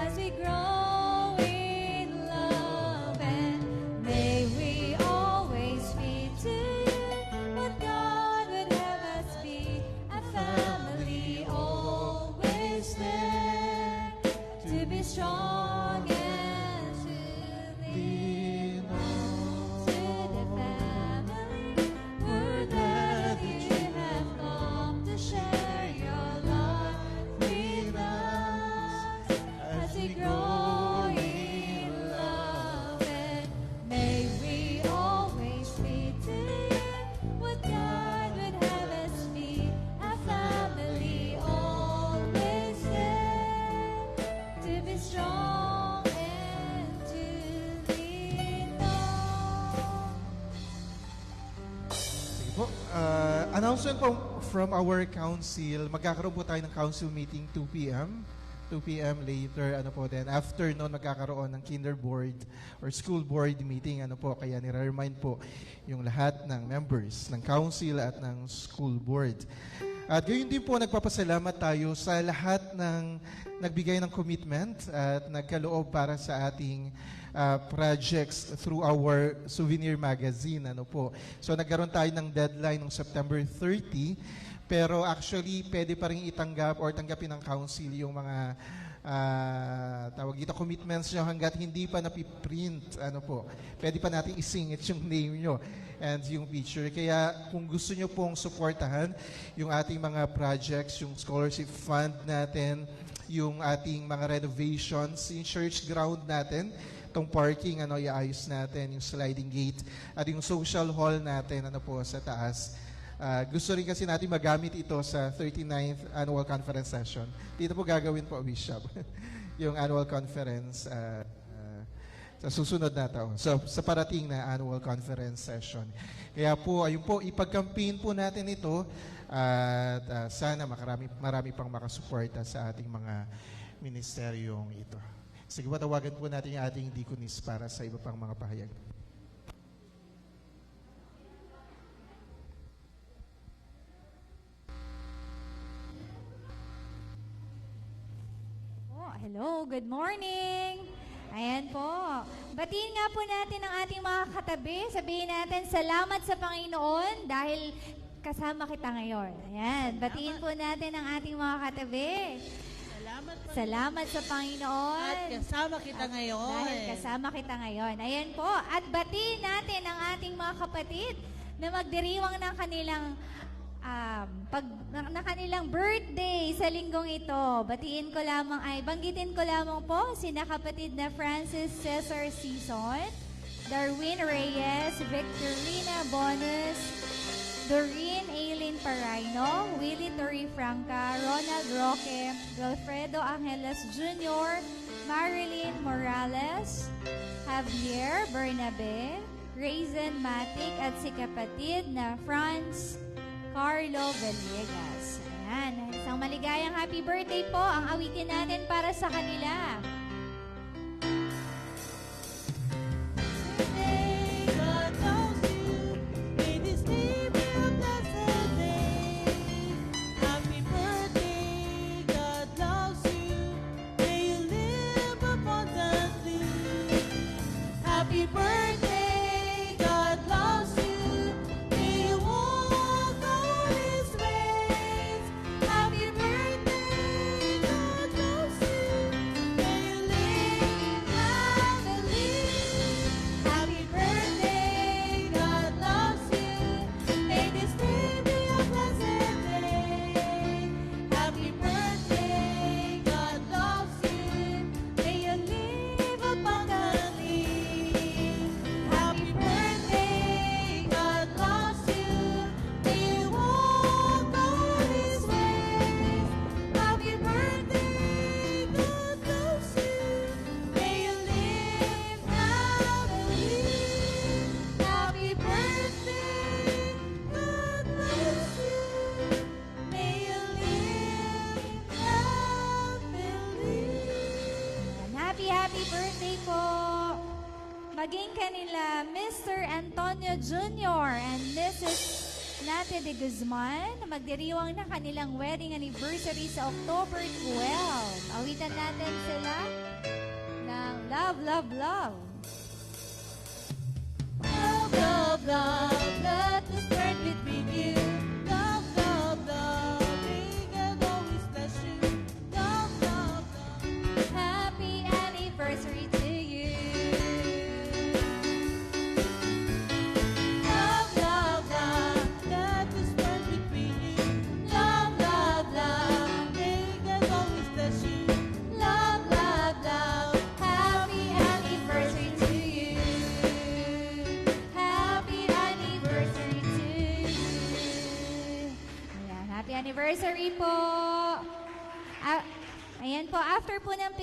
as we grow in love, and may we always be to you what God would have us be, a family always there to be strong and to lean on. To the family, we're glad that you have come to share your life with us as we grow in love, and may we always be to you what God would have us be, a family always there to be strong and to lean on. Sige po. Announcement po from our council. Magkakaroon po tayo ng council meeting 2 p.m. 2 p.m. later. Then after noon, magkakaroon ng kinder board or school board meeting. Kaya nire-remind po yung lahat ng members ng council at ng school board. At gayon din po, nagpapasalamat tayo sa lahat ng nagbigay ng commitment at nagkaloob para sa ating projects through our souvenir magazine. So nagkaroon tayo ng deadline ng September 30, pero actually pwede pa rin itanggap or tanggapin ng council yung mga commitments nyo hanggat hindi pa napiprint. Pwede pa natin isingit yung name nyo and yung picture. Kaya kung gusto nyo pong supportahan yung ating mga projects, yung scholarship fund natin, yung ating mga renovations, yung church ground natin, itong parking, iayos natin, yung sliding gate, at yung social hall natin, sa taas. Gusto rin kasi natin magamit ito sa 39th annual conference session. Dito po gagawin po, Bishop, yung annual conference sa susunod na taon. So, sa parating na annual conference session. Kaya po, ayun po, ipag-campaign po natin ito at sana marami pang makasuporta sa ating mga ministeryong ito. Sige po, tawagan po natin yung ating deaconess para sa iba pang mga pahayag. Hello, good morning! Ayan po. Batiin nga po natin ang ating mga katabi. Sabihin natin, salamat sa Panginoon dahil kasama kita ngayon. Ayan, batiin po natin ang ating mga katabi. Salamat sa Panginoon. At kasama kita ngayon. Dahil kasama kita ngayon. Ayan po. At batiin natin ang ating mga kapatid na magdiriwang ng kanilang na kanilang birthday sa linggong ito. Banggitin ko lamang po sina kapatid na Francis Cesar Sison, Darwin Reyes, Victorina Bonus, Doreen Aileen Paraino, Willie Torre Franca, Ronald Roque, Wilfredo Angeles Jr., Marilyn Morales, Javier Bernabe, Raisin Matic at si kapatid na Franz Carlo Villegas. Ayan. Isang maligayang happy birthday po ang awitin natin para sa kanila. Happy birthday, God loves you. May you walk all His ways. Happy birthday, God loves you. May you birthday po maging kanila Mr. Antonio Jr. and Mrs. Nate de Guzman na magdiriwang ng kanilang wedding anniversary sa October 12. Awitan natin sila ng Love, Love, Love. Love, love, love, let this burn between you. Love, love, love, bring and always bless you. Love, love, love. Happy anniversary to you. Love, love, love, let this burn between you. Love, love, love, bring and always bless you. Love, love, love. Happy anniversary to you. Happy anniversary to you. Ayan, happy anniversary po. Ayan po, after po ng